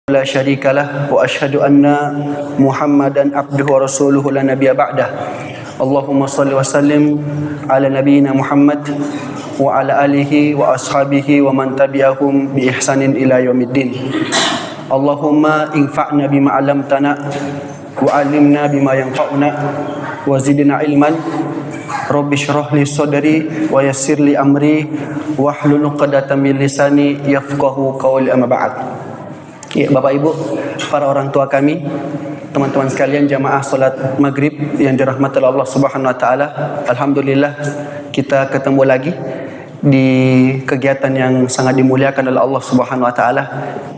لا شريك له وأشهد أن محمدا عبده ورسوله لا نبي بعده اللهم صل وسلم على نبينا محمد وعلى آله وأصحابه ومن تبعهم بإحسان إلى يوم الدين اللهم انفعنا بما علمتنا وعلمنا بما ينفعنا وزدنا علما رب اشرح لي صدري ويسر لي أمري واحلل عقدة من لساني يفقهوا قولي أما بعد. Ya, Bapak Ibu, para orang tua kami, teman-teman sekalian jamaah salat maghrib yang dirahmati Allah Subhanahu wa taala. Alhamdulillah kita ketemu lagi di kegiatan yang sangat dimuliakan oleh Allah Subhanahu wa taala,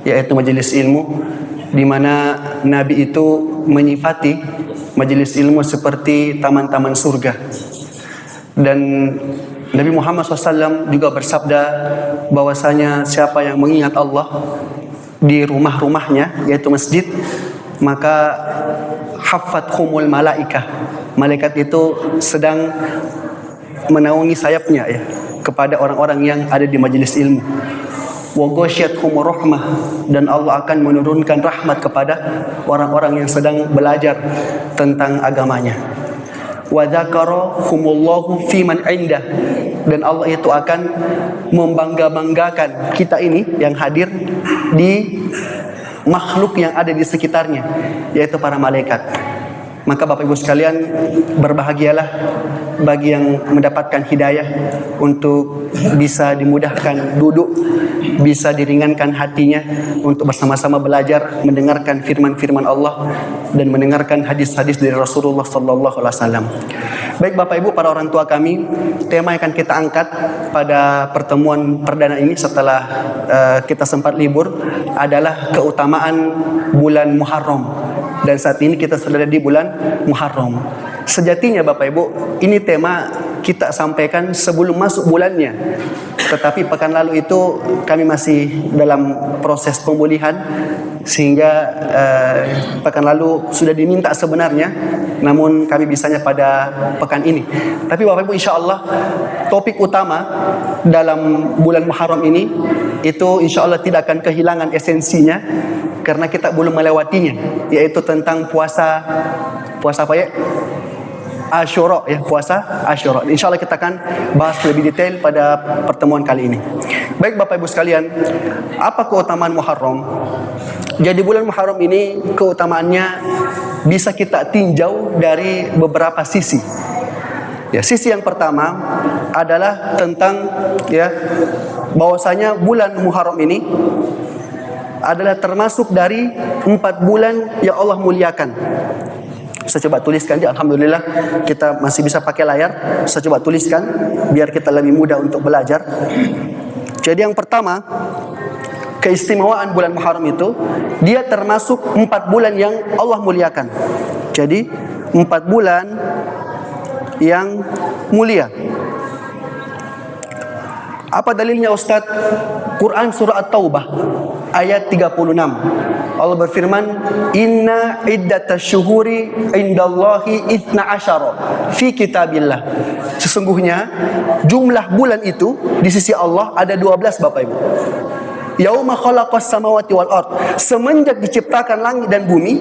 yaitu majelis ilmu, di mana Nabi itu menyifati majelis ilmu seperti taman-taman surga. Dan Nabi Muhammad SAW juga bersabda bahwasanya siapa yang mengingat Allah di rumah-rumahnya, yaitu masjid, maka haffathumul malaikah, malaikat itu sedang menaungi sayapnya ya kepada orang-orang yang ada di majelis ilmu. Wa ghasyiathumur rahmah, dan Allah akan menurunkan rahmat kepada orang-orang yang sedang belajar tentang agamanya. Wa dzakarahumullahu fi man indah, dan Allah itu akan membangga-banggakan kita ini yang hadir di makhluk yang ada di sekitarnya, yaitu para malaikat. Maka Bapak Ibu sekalian, berbahagialah bagi yang mendapatkan hidayah untuk bisa dimudahkan duduk, bisa diringankan hatinya untuk bersama-sama belajar, mendengarkan firman-firman Allah dan mendengarkan hadis-hadis dari Rasulullah sallallahu alaihi wasallam. Baik Bapak Ibu, para orang tua kami, tema yang akan kita angkat pada pertemuan perdana ini setelah kita sempat libur adalah keutamaan bulan Muharram. Dan saat ini kita sudah ada di bulan Muharram. Sejatinya Bapak Ibu, ini tema kita sampaikan sebelum masuk bulannya. Tetapi pekan lalu itu kami masih dalam proses pemulihan, sehingga pekan lalu sudah diminta sebenarnya, namun kami bisanya pada pekan ini. Tapi Bapak Ibu, insya Allah topik utama dalam bulan Muharram ini itu insya Allah tidak akan kehilangan esensinya, karena kita belum melewatinya, yaitu tentang puasa apa ya? Asyura ya, puasa Asyura. Insya Allah kita akan bahas lebih detail pada pertemuan kali ini. Baik Bapak Ibu sekalian, apa keutamaan Muharram? Jadi bulan Muharram ini keutamaannya bisa kita tinjau dari beberapa sisi. Ya, sisi yang pertama adalah tentang ya bahwasanya bulan Muharram ini adalah termasuk dari 4 bulan yang Allah muliakan. Saya coba tuliskan, alhamdulillah kita masih bisa pakai layar. Saya coba tuliskan biar kita lebih mudah untuk belajar. Jadi yang pertama, keistimewaan bulan Muharram itu, dia termasuk 4 bulan yang Allah muliakan. Jadi 4 bulan yang mulia. Apa dalilnya Ustaz? Quran surah At-Taubah ayat 36. Allah berfirman, "Inna iddatasyuhuri indallahi 12 fi kitabillah." Sesungguhnya jumlah bulan itu di sisi Allah ada 12 Bapak Ibu. Yauma khalaqas samawati wal ard. Semenjak diciptakan langit dan bumi,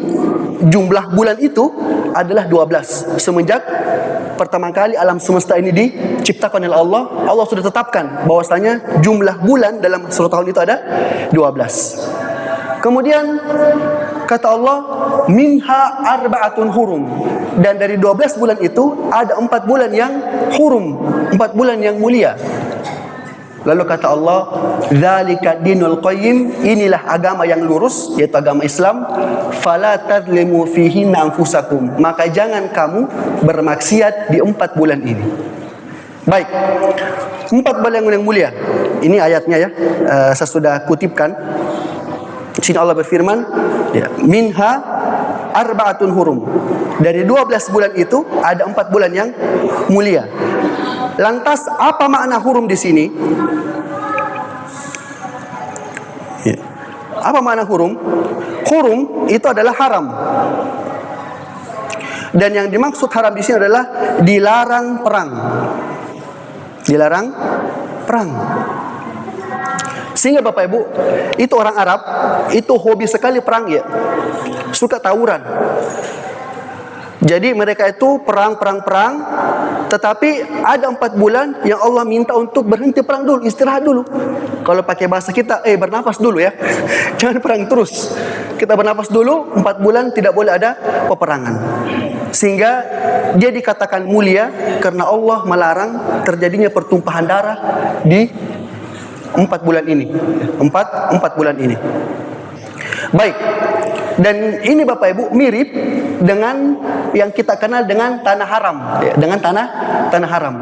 jumlah bulan itu adalah 12. Semenjak pertama kali alam semesta ini diciptakan oleh Allah, Allah sudah tetapkan bahwasanya jumlah bulan dalam satu tahun itu ada 12. Kemudian kata Allah, minha arba'atun hurum, dan dari 12 bulan itu ada 4 bulan yang hurum, 4 bulan yang mulia. Lalu kata Allah, dzalika dinul qayyim, inilah agama yang lurus, yaitu agama Islam. Fala tadzlimu fihi anfusakum, maka jangan kamu bermaksiat di 4 bulan ini. Baik, 4 bulan yang mulia. Ini ayatnya ya, saya sudah kutipkan. Di sini Allah berfirman, ya, minha arba'atun hurum. Dari 12 bulan itu ada 4 bulan yang mulia. Lantas apa makna hurum di sini? Ya. Apa makna hurum? Hurum itu adalah haram. Dan yang dimaksud haram di sini adalah dilarang perang. Dilarang perang. Sehingga Bapak Ibu, itu orang Arab, itu hobi sekali perang ya. Suka tawuran. Jadi mereka itu perang. Tetapi ada 4 bulan yang Allah minta untuk berhenti perang dulu, istirahat dulu. Kalau pakai bahasa kita, bernafas dulu ya. Jangan perang terus. Kita bernafas dulu, 4 bulan tidak boleh ada peperangan. Sehingga dia dikatakan mulia karena Allah melarang terjadinya pertumpahan darah di 4 bulan ini. 4 bulan ini. Baik. Dan ini Bapak Ibu mirip dengan yang kita kenal dengan tanah haram, ya, dengan tanah haram.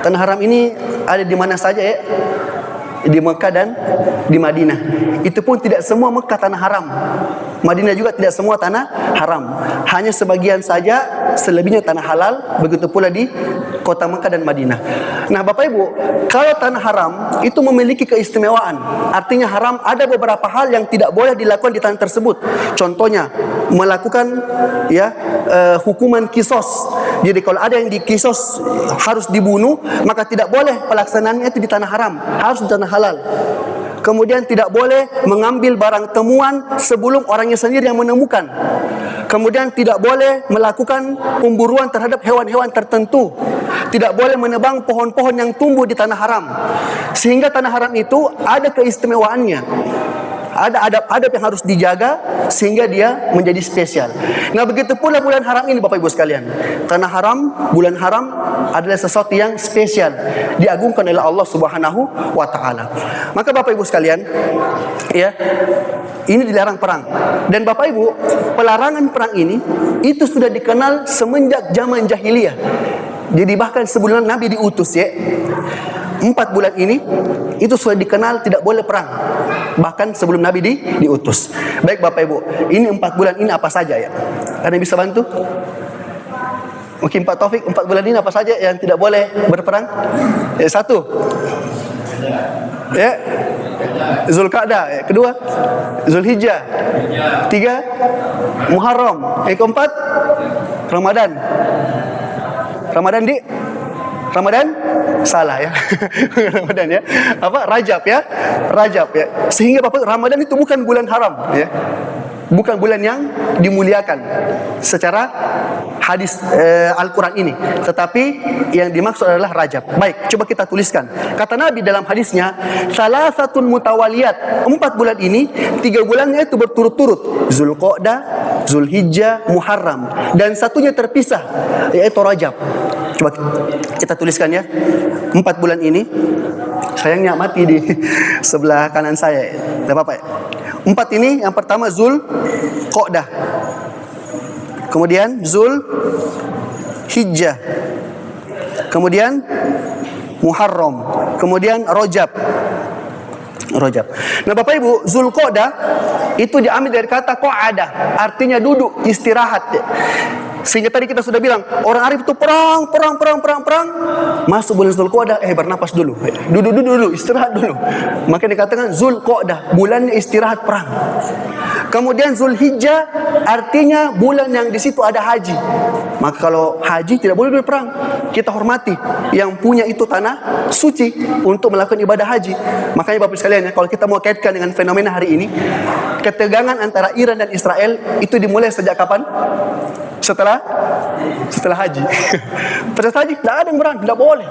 Tanah haram ini ada di mana saja ya? Di Mekah dan di Madinah. Itu pun tidak semua Mekah tanah haram. Madinah juga tidak semua tanah haram. Hanya sebagian saja, selebihnya tanah halal. Begitu pula di kota Mekah dan Madinah. Nah Bapak Ibu, kalau tanah haram itu memiliki keistimewaan. Artinya haram, ada beberapa hal yang tidak boleh dilakukan di tanah tersebut. Contohnya melakukan hukuman kisos. Jadi kalau ada yang dikisos harus dibunuh, maka tidak boleh pelaksanaannya itu di tanah haram, harus di tanah halal. Kemudian tidak boleh mengambil barang temuan sebelum orangnya sendiri yang menemukan. Kemudian tidak boleh melakukan pemburuan terhadap hewan-hewan tertentu. Tidak boleh menebang pohon-pohon yang tumbuh di tanah haram. Sehingga tanah haram itu ada keistimewaannya. Ada adab-adab yang harus dijaga sehingga dia menjadi spesial. Nah begitu pula bulan haram ini Bapak Ibu sekalian. Tanah haram, bulan haram adalah sesuatu yang spesial, diagungkan oleh Allah Subhanahu wa taala. Maka Bapak Ibu sekalian, ya, ini dilarang perang. Dan Bapak Ibu, pelarangan perang ini itu sudah dikenal semenjak zaman jahiliyah. Jadi bahkan sebelum Nabi diutus ya, 4 bulan ini itu sudah dikenal tidak boleh perang. Bahkan sebelum Nabi diutus. Baik Bapak Ibu, ini 4 bulan ini apa saja ya? Ada yang bisa bantu? Mungkin Pak Taufik, 4 bulan ini apa saja yang tidak boleh berperang? Ya, 1. Ya. Zulqa'dah, ya. Kedua Zulhijjah. 3 Muharram. Yang keempat Ramadan. Ramadan salah ya. Ramadan ya. Rajab ya. Rajab ya. Sehingga Bapak Ramadan itu bukan bulan haram ya. Bukan bulan yang dimuliakan secara hadis Al-Quran ini. Tetapi yang dimaksud adalah Rajab. Baik, coba kita tuliskan. Kata Nabi dalam hadisnya, salasatun mutawaliyat. 4 bulan ini, 3 bulannya itu berturut-turut. Zulqa'dah, Zulhijjah, Muharram. Dan satunya terpisah, yaitu Rajab. Coba kita tuliskan ya. 4 bulan ini, sayangnya mati di sebelah kanan saya. Tidak apa-apa ya. 4 ini, yang pertama Zulqa'dah, kemudian Zulhijjah, kemudian Muharram, kemudian Rajab. Nah Bapak Ibu, Zulqa'dah itu diambil dari kata qa'adah, artinya duduk, istirahat. Sehingga tadi kita sudah bilang, orang Arab itu perang. Masuk bulan Zulqa'dah, bernapas dulu. Duduk, istirahat dulu. Maka dikatakan Zulqa'dah, bulannya istirahat perang. Kemudian Zulhijjah artinya bulan yang di situ ada haji. Maka kalau haji tidak boleh berperang. Kita hormati yang punya itu tanah suci untuk melakukan ibadah haji. Makanya Bapak sekalian ya, kalau kita mau kaitkan dengan fenomena hari ini, ketegangan antara Iran dan Israel itu dimulai sejak kapan? Setelah haji. Pada haji tidak ada yang berang, tidak boleh.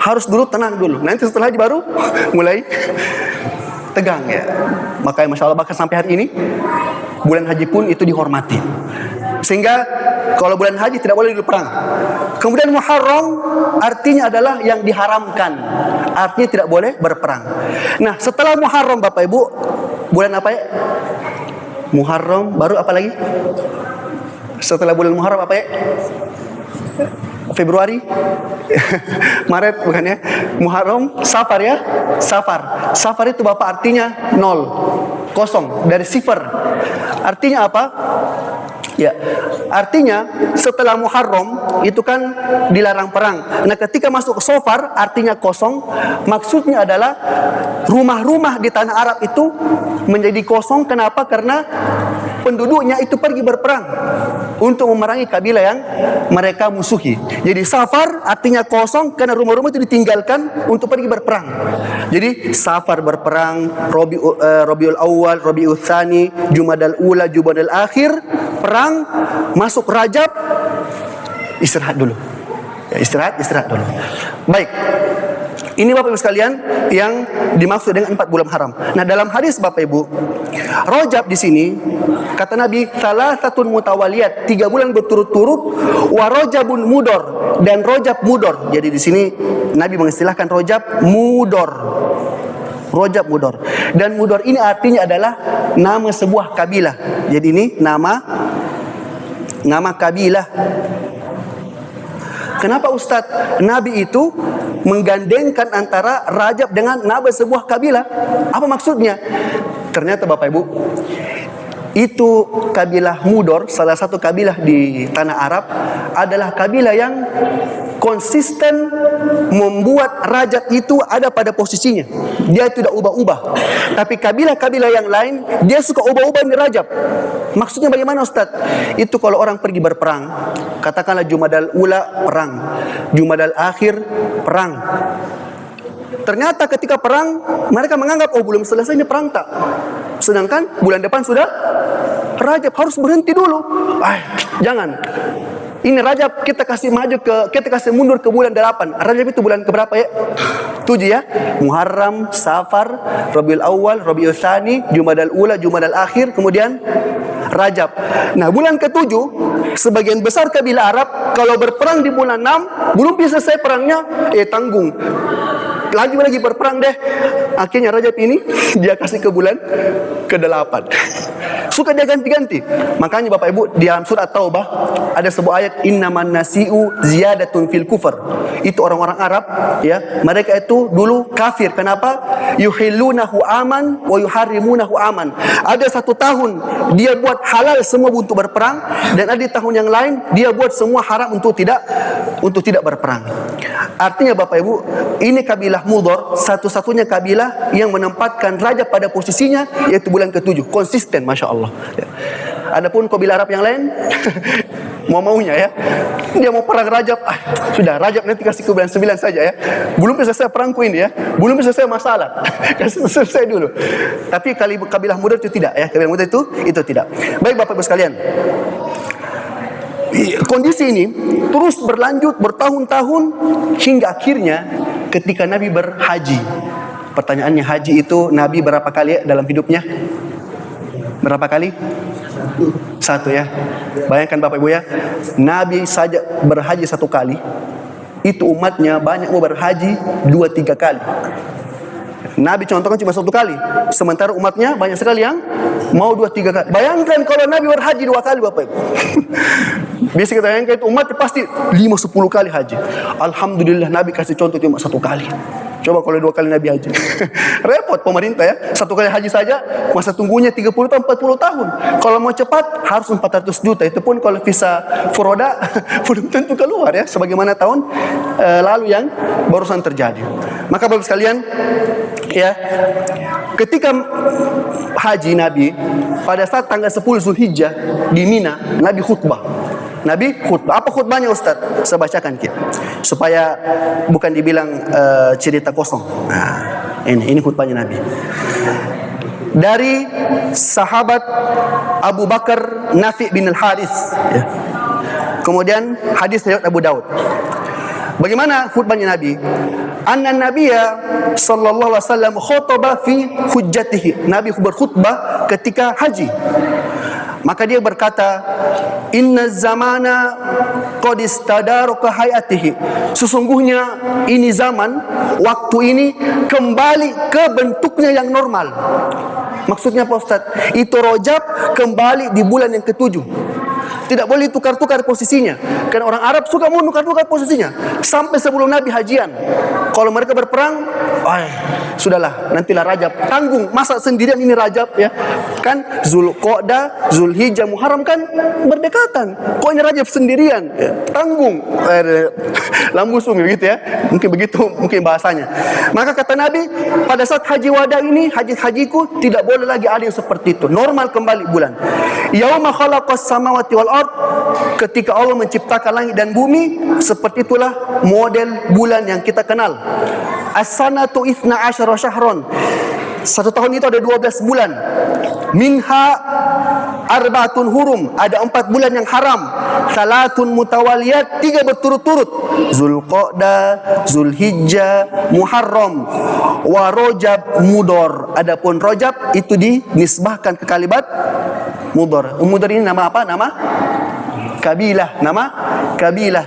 Harus dulu tenang dulu. Nanti setelah haji baru mulai tegang ya. Makanya Masya Allah, bahkan sampai hari ini bulan haji pun itu dihormati. Sehingga kalau bulan haji tidak boleh berperang. Kemudian Muharram artinya adalah yang diharamkan. Artinya tidak boleh berperang. Nah setelah Muharram Bapak Ibu, bulan apa ya? Muharram, baru apa lagi? Setelah bulan Muharram apa ya? Februari? Maret bukan ya? Muharram, Safar ya? Safar itu Bapak artinya 0, kosong, dari sifar. Artinya apa? Ya, artinya setelah Muharram itu kan dilarang perang. Nah, ketika masuk ke Safar artinya kosong. Maksudnya adalah rumah-rumah di tanah Arab itu menjadi kosong. Kenapa? Karena penduduknya itu pergi berperang untuk memerangi kabilah yang mereka musuhi. Jadi Safar artinya kosong karena rumah-rumah itu ditinggalkan untuk pergi berperang. Jadi Safar berperang, Rabiul Awal, Rabiul Tsani, Jumadal Ula, Jumadal Akhir perang, masuk Rajab, istirahat dulu. Ya, istirahat dulu. Baik. Ini Bapak Ibu sekalian yang dimaksud dengan 4 bulan haram. Nah, dalam hadis Bapak Ibu, Rajab di sini kata Nabi salasatun mutawaliyat, 3 bulan berturut-turut, wa Rajabun mudor, dan Rajab mudor. Jadi di sini Nabi mengistilahkan Rajab mudor. Rajab mudor. Dan mudor ini artinya adalah nama sebuah kabilah. Jadi ini nama kabilah. Kenapa Ustadz? Nabi itu menggandengkan antara Rajab dengan nama sebuah kabilah. Apa maksudnya? Ternyata Bapak Ibu, itu kabilah Mudor, salah satu kabilah di tanah Arab, adalah kabilah yang konsisten membuat Rajab itu ada pada posisinya. Dia tidak ubah-ubah. Tapi kabilah-kabilah yang lain, dia suka ubah-ubah di Rajab. Maksudnya bagaimana Ustadz? Itu kalau orang pergi berperang, katakanlah Jumadal Ula perang, Jumadal Akhir perang. Ternyata ketika perang, mereka menganggap, oh belum selesai ini perang tak. Sedangkan bulan depan sudah Rajab, harus berhenti dulu. Jangan. Ini Rajab kita kasih mundur ke bulan 8. Rajab itu bulan keberapa ya? 7 ya. Muharram, Safar, Rabiul Awal, Rabiul Tsani, Jumadal Ula, Jumadal Akhir, kemudian Rajab. Nah, bulan ke-7 sebagian besar kabilah Arab kalau berperang di bulan 6 belum bisa selesai perangnya, tanggung. Lagi berperang deh. Akhirnya Rajab ini dia kasih ke bulan ke-8. Suka dia ganti-ganti. Makanya Bapak Ibu di dalam surat Taubah ada sebuah ayat, innaman nasi'u ziyadatun fil kufr. Itu orang-orang Arab ya, mereka itu dulu kafir. Kenapa? Yuhillunahu aman wa yuharrimunahu aman. Ada 1 tahun dia buat halal semua untuk berperang, dan ada di tahun yang lain dia buat semua haram untuk tidak berperang. Artinya Bapak Ibu, ini kabilah Mudor satu-satunya kabilah yang menempatkan Rajab pada posisinya, yaitu bulan ke-7. Konsisten, Masya Allah ya. Adapun kabilah Arab yang lain maunya ya, dia mau perang Rajab, sudah Rajab nanti kasih ke bulan 9 saja ya, belum bisa selesai perangku ini ya, belum bisa selesai masalah, kasih selesai dulu. Tapi kabilah Mudor itu tidak ya, kabilah Mudor itu tidak. Baik Bapak Ibu sekalian, kondisi ini terus berlanjut bertahun-tahun hingga akhirnya ketika Nabi berhaji. Pertanyaannya, haji itu Nabi berapa kali dalam hidupnya? Berapa kali? 1 ya. Bayangkan Bapak Ibu ya, Nabi saja berhaji 1 kali, itu umatnya banyak mau berhaji 2-3 kali. Nabi contohkan cuma 1 kali, sementara umatnya banyak sekali yang mau 2-3 kali. Bayangkan kalau Nabi berhaji 2 kali Bapak Ibu. Biasa kita bayangkan itu umat pasti 5-10 kali haji. Alhamdulillah Nabi kasih contoh cuma 1 kali. Coba kalau 2 kali Nabi haji. Repot pemerintah ya. 1 kali haji saja masa tunggunya 30 tahun 40 tahun. Kalau mau cepat harus 400 juta. Itu pun kalau visa furoda belum tentu keluar ya, sebagaimana tahun lalu yang barusan terjadi. Maka Bapak sekalian ya, ketika haji Nabi pada saat tanggal 10 Zulhijjah di Mina, Nabi khutbah. Apa khutbahnya Ustaz? Saya bacakan kita supaya bukan dibilang cerita kosong. Nah, ini khutbahnya Nabi. Dari sahabat Abu Bakar Nafi bin Al-Haris ya. Kemudian hadis riwayat Abu Daud. Bagaimana khutbahnya Nabi? Anna Nabiyya sallallahu alaihi wasallam khutbah fi hujjatihi. Nabi berkhutbah ketika haji. Maka dia berkata, inna zamana qad istadaraka hayatihi. Sesungguhnya ini zaman, waktu ini kembali ke bentuknya yang normal. Maksudnya Pak Ustaz, itu Rajab kembali di bulan yang ke-7. Tidak boleh tukar-tukar posisinya. Karena orang Arab suka mau tukar-tukar posisinya. Sampai sebelum Nabi hajian, Kalau mereka berperang, sudahlah, nantilah Rajab. Tanggung, masa sendirian ini Rajab ya. Kan Zulqa'dah, Zulhijjah, Muharram kan berdekatan. Kok ini Rajab sendirian? Ya, tanggung. Lambusung begitu ya. Mungkin begitu mungkin bahasanya. Maka kata Nabi, pada saat haji wada ini, hajiku tidak boleh lagi ada yang seperti itu. Normal kembali bulan. Yauma khalaqas samawati wal ard, ketika Allah menciptakan langit dan bumi, seperti itulah model bulan yang kita kenal. As-sanatu 12 syahron. Satu tahun itu ada 12 bulan. Minha arba'atun hurum, ada 4 bulan yang haram. Salatun mutawaliyat, 3 berturut-turut. Zulqa'dah, Zulhijjah, Muharram, wa Rajab Mudhar. Adapun Rajab itu dinisbahkan ke kalimat Mudhar. Mudhar ini nama apa? Nama kabilah, nama kabilah.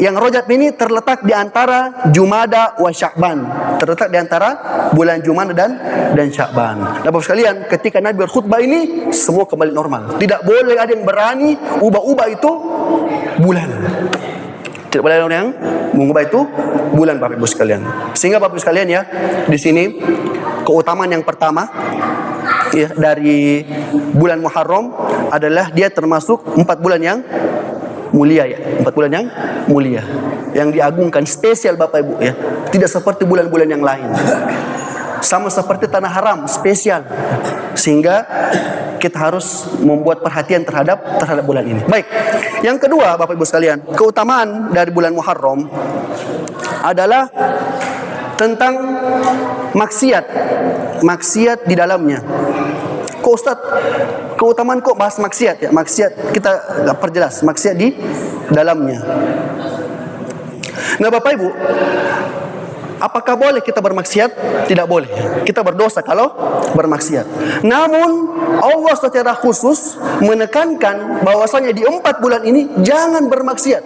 Yang Rajab ini terletak di antara Jumada wa Sya'ban. Terletak di antara bulan Jumada dan Sya'ban. Bapak sekalian, ketika Nabi berkhutbah ini, semua kembali normal. Tidak boleh ada yang berani ubah-ubah itu bulan. Tidak boleh ada orang yang mengubah itu bulan, Bapak Ibu sekalian. Sehingga Bapak Ibu sekalian ya, di sini keutamaan yang pertama ya, dari bulan Muharram adalah dia termasuk 4 bulan yang mulia ya, 4 bulan yang mulia, yang diagungkan, spesial Bapak Ibu ya. Tidak seperti bulan-bulan yang lain. Sama seperti tanah haram, spesial. Sehingga kita harus membuat perhatian terhadap bulan ini. Baik. Yang kedua, Bapak Ibu sekalian, keutamaan dari bulan Muharram adalah tentang maksiat. Maksiat di dalamnya. Kok Ustaz, keutamaan kok bahas maksiat ya? Maksiat kita perjelas, maksiat di dalamnya. Nah Bapak Ibu, apakah boleh kita bermaksiat? Tidak boleh. Kita berdosa kalau bermaksiat. Namun Allah secara khusus menekankan bahwasanya di 4 bulan ini jangan bermaksiat.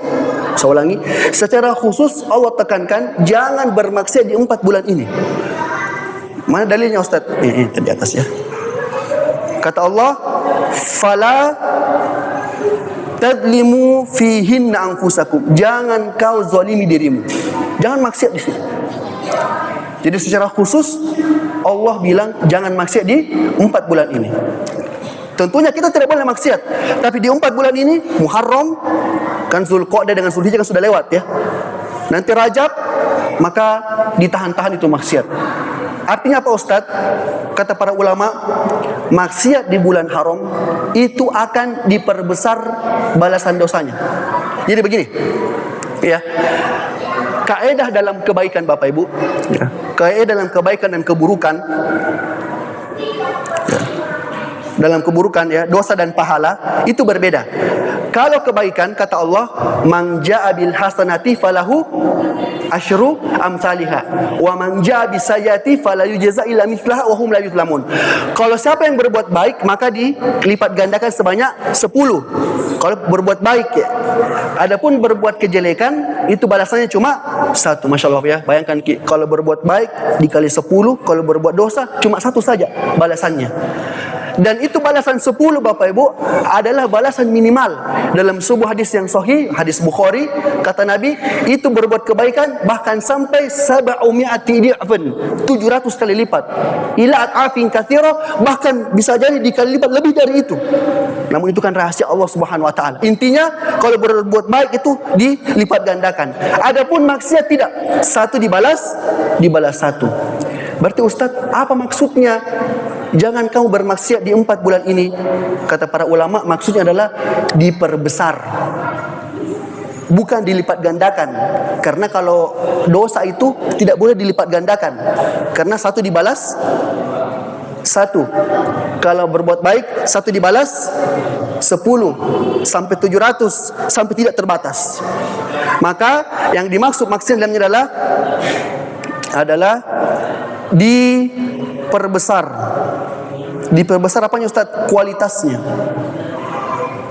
Saya ulangi, secara khusus Allah tekankan jangan bermaksiat di 4 bulan ini. Mana dalilnya Ustaz? Ini di atas ya. Kata Allah, fala tadlimu fihinna anfusakum. Jangan kau zalimi dirimu. Jangan maksiat di sini. Jadi secara khusus Allah bilang jangan maksiat di 4 bulan ini. Tentunya kita tidak boleh maksiat, tapi di 4 bulan ini Muharram, kan Zulqa'dah dengan Zulhijjah kan sudah lewat ya. Nanti Rajab, maka ditahan-tahan itu maksiat. Artinya apa Ustaz? Kata para ulama, maksiat di bulan haram itu akan diperbesar balasan dosanya. Jadi begini, ya. Kaidah dalam kebaikan Bapak Ibu, ya. Kaidah dalam kebaikan dan keburukan, ya. Dalam keburukan ya, dosa dan pahala itu berbeda. Kalau kebaikan kata Allah, man jaa bil hasanati falahu asyru amsalihha wa man jaa bis sayyiati fala yujza illa mithlaha wa hum la yuzlamun. Kalau siapa yang berbuat baik maka dilipat gandakan sebanyak 10. Kalau berbuat baik ya. Adapun berbuat kejelekan itu balasannya cuma 1. Masya Allah ya. Bayangkan kalau berbuat baik dikali 10, kalau berbuat dosa cuma 1 saja balasannya. Dan itu balasan 10 Bapak Ibu adalah balasan minimal. Dalam sebuah hadis yang sahih, hadis Bukhari, kata Nabi, itu berbuat kebaikan bahkan sampai 700 di'fan, 700 kali lipat. Ila at'afin katsira, bahkan bisa jadi dikali lipat lebih dari itu. Namun itu kan rahasia Allah Subhanahu wa taala. Intinya kalau berbuat baik itu dilipat gandakan. Adapun maksiat tidak. 1 dibalas 1. Berarti Ustaz, apa maksudnya? Jangan kamu bermaksiat di 4 bulan ini. Kata para ulama, maksudnya adalah diperbesar, bukan dilipat gandakan. Karena kalau dosa itu tidak boleh dilipat gandakan, karena 1 dibalas 1. Kalau berbuat baik 1 dibalas 10 sampai 700 sampai tidak terbatas. Maka yang dimaksud maksiat dalamnya adalah diperbesar. Diperbesar apanya Ustaz? Kualitasnya.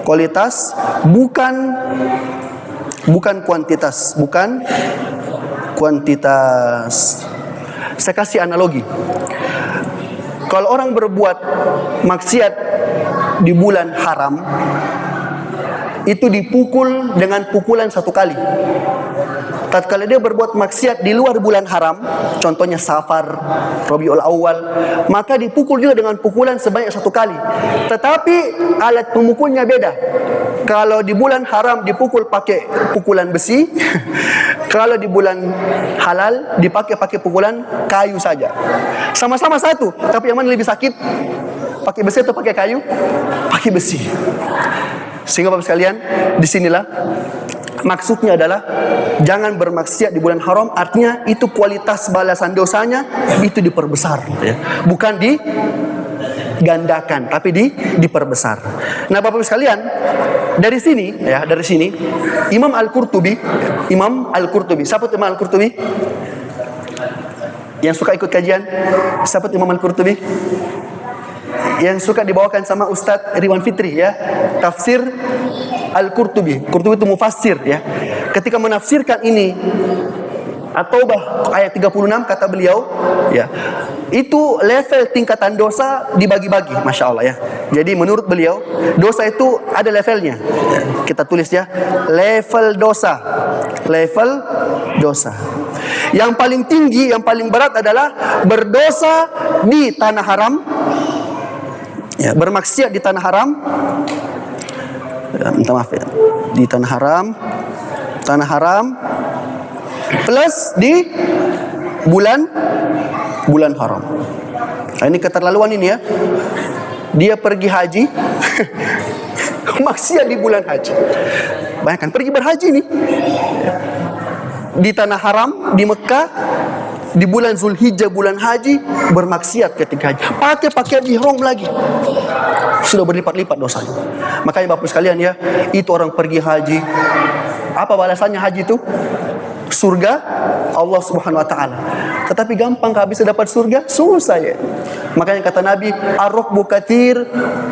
Kualitas bukan kuantitas, bukan kuantitas. Saya kasih analogi. Kalau orang berbuat maksiat di bulan haram, itu dipukul dengan pukulan 1 kali. Tatkala dia berbuat maksiat di luar bulan haram, contohnya Safar, Rabiul Awal, maka dipukul juga dengan pukulan sebanyak 1 kali. Tetapi alat pemukulnya beda. Kalau di bulan haram dipukul pakai pukulan besi, kalau di bulan halal dipakai pukulan kayu saja. Sama-sama satu, tapi yang mana lebih sakit? Pakai besi atau pakai kayu? Pakai besi. Sehingga Bapak sekalian, disinilah maksudnya adalah jangan bermaksiat di bulan haram. Artinya itu kualitas balasan dosanya itu diperbesar, ya. Bukan digandakan, tapi diperbesar. Nah, Bapak sekalian, dari sini Imam Al-Qurtubi, siapa itu Imam Al-Qurtubi? Yang suka ikut kajian, siapa itu Imam Al-Qurtubi? Yang suka dibawakan sama Ustadz Ridwan Fitri, ya, tafsir Al-Qurtubi. Qurtubi itu mufassir, ya. Ketika menafsirkan ini At-Taubah ayat 36 kata beliau, ya, itu level tingkatan dosa dibagi-bagi, masya Allah, ya. Jadi menurut beliau dosa itu ada levelnya, ya. Kita tulis, ya, level dosa. Yang paling tinggi, yang paling berat adalah berdosa di tanah haram, ya, bermaksiat di tanah haram, ya, minta maaf, ya, di tanah haram plus di bulan haram. Nah, ini keterlaluan ini, ya. Dia pergi haji maksiat di bulan haji. Bayangkan pergi berhaji nih di tanah haram di Mekah di bulan Zulhijjah, bulan haji, bermaksiat ketika haji, pakai pakaian ihram lagi, sudah berlipat-lipat dosanya. Makanya Bapak sekalian, ya, itu orang pergi haji, apa balasannya haji itu? Surga Allah Subhanahu wa taala. Tetapi gampang kah bisa dapat surga? Susah, ya. Makanya kata Nabi, ar-rukbu katsir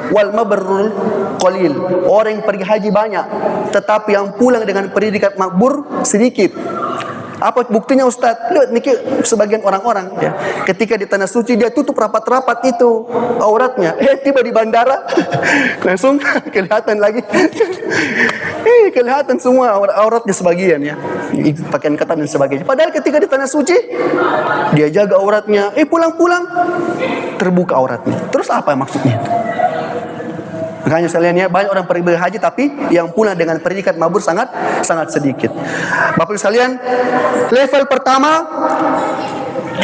wal mabrur qalil. Orang yang pergi haji banyak, tetapi yang pulang dengan predikat makbur sedikit. Apa buktinya, Ustaz? Lihat nih sebagian orang-orang, ya, ketika di tanah suci dia tutup rapat-rapat itu auratnya. Tiba di bandara langsung kelihatan lagi. Kelihatan semua auratnya sebagian, ya. Pakaian ketat dan sebagainya. Padahal ketika di tanah suci dia jaga auratnya. Pulang-pulang terbuka auratnya. Terus apa maksudnya itu? Makanya sekalian, ya, banyak orang pergi berhaji tapi yang pulang dengan predikat mabur sangat sedikit. Bapak sekalian, level pertama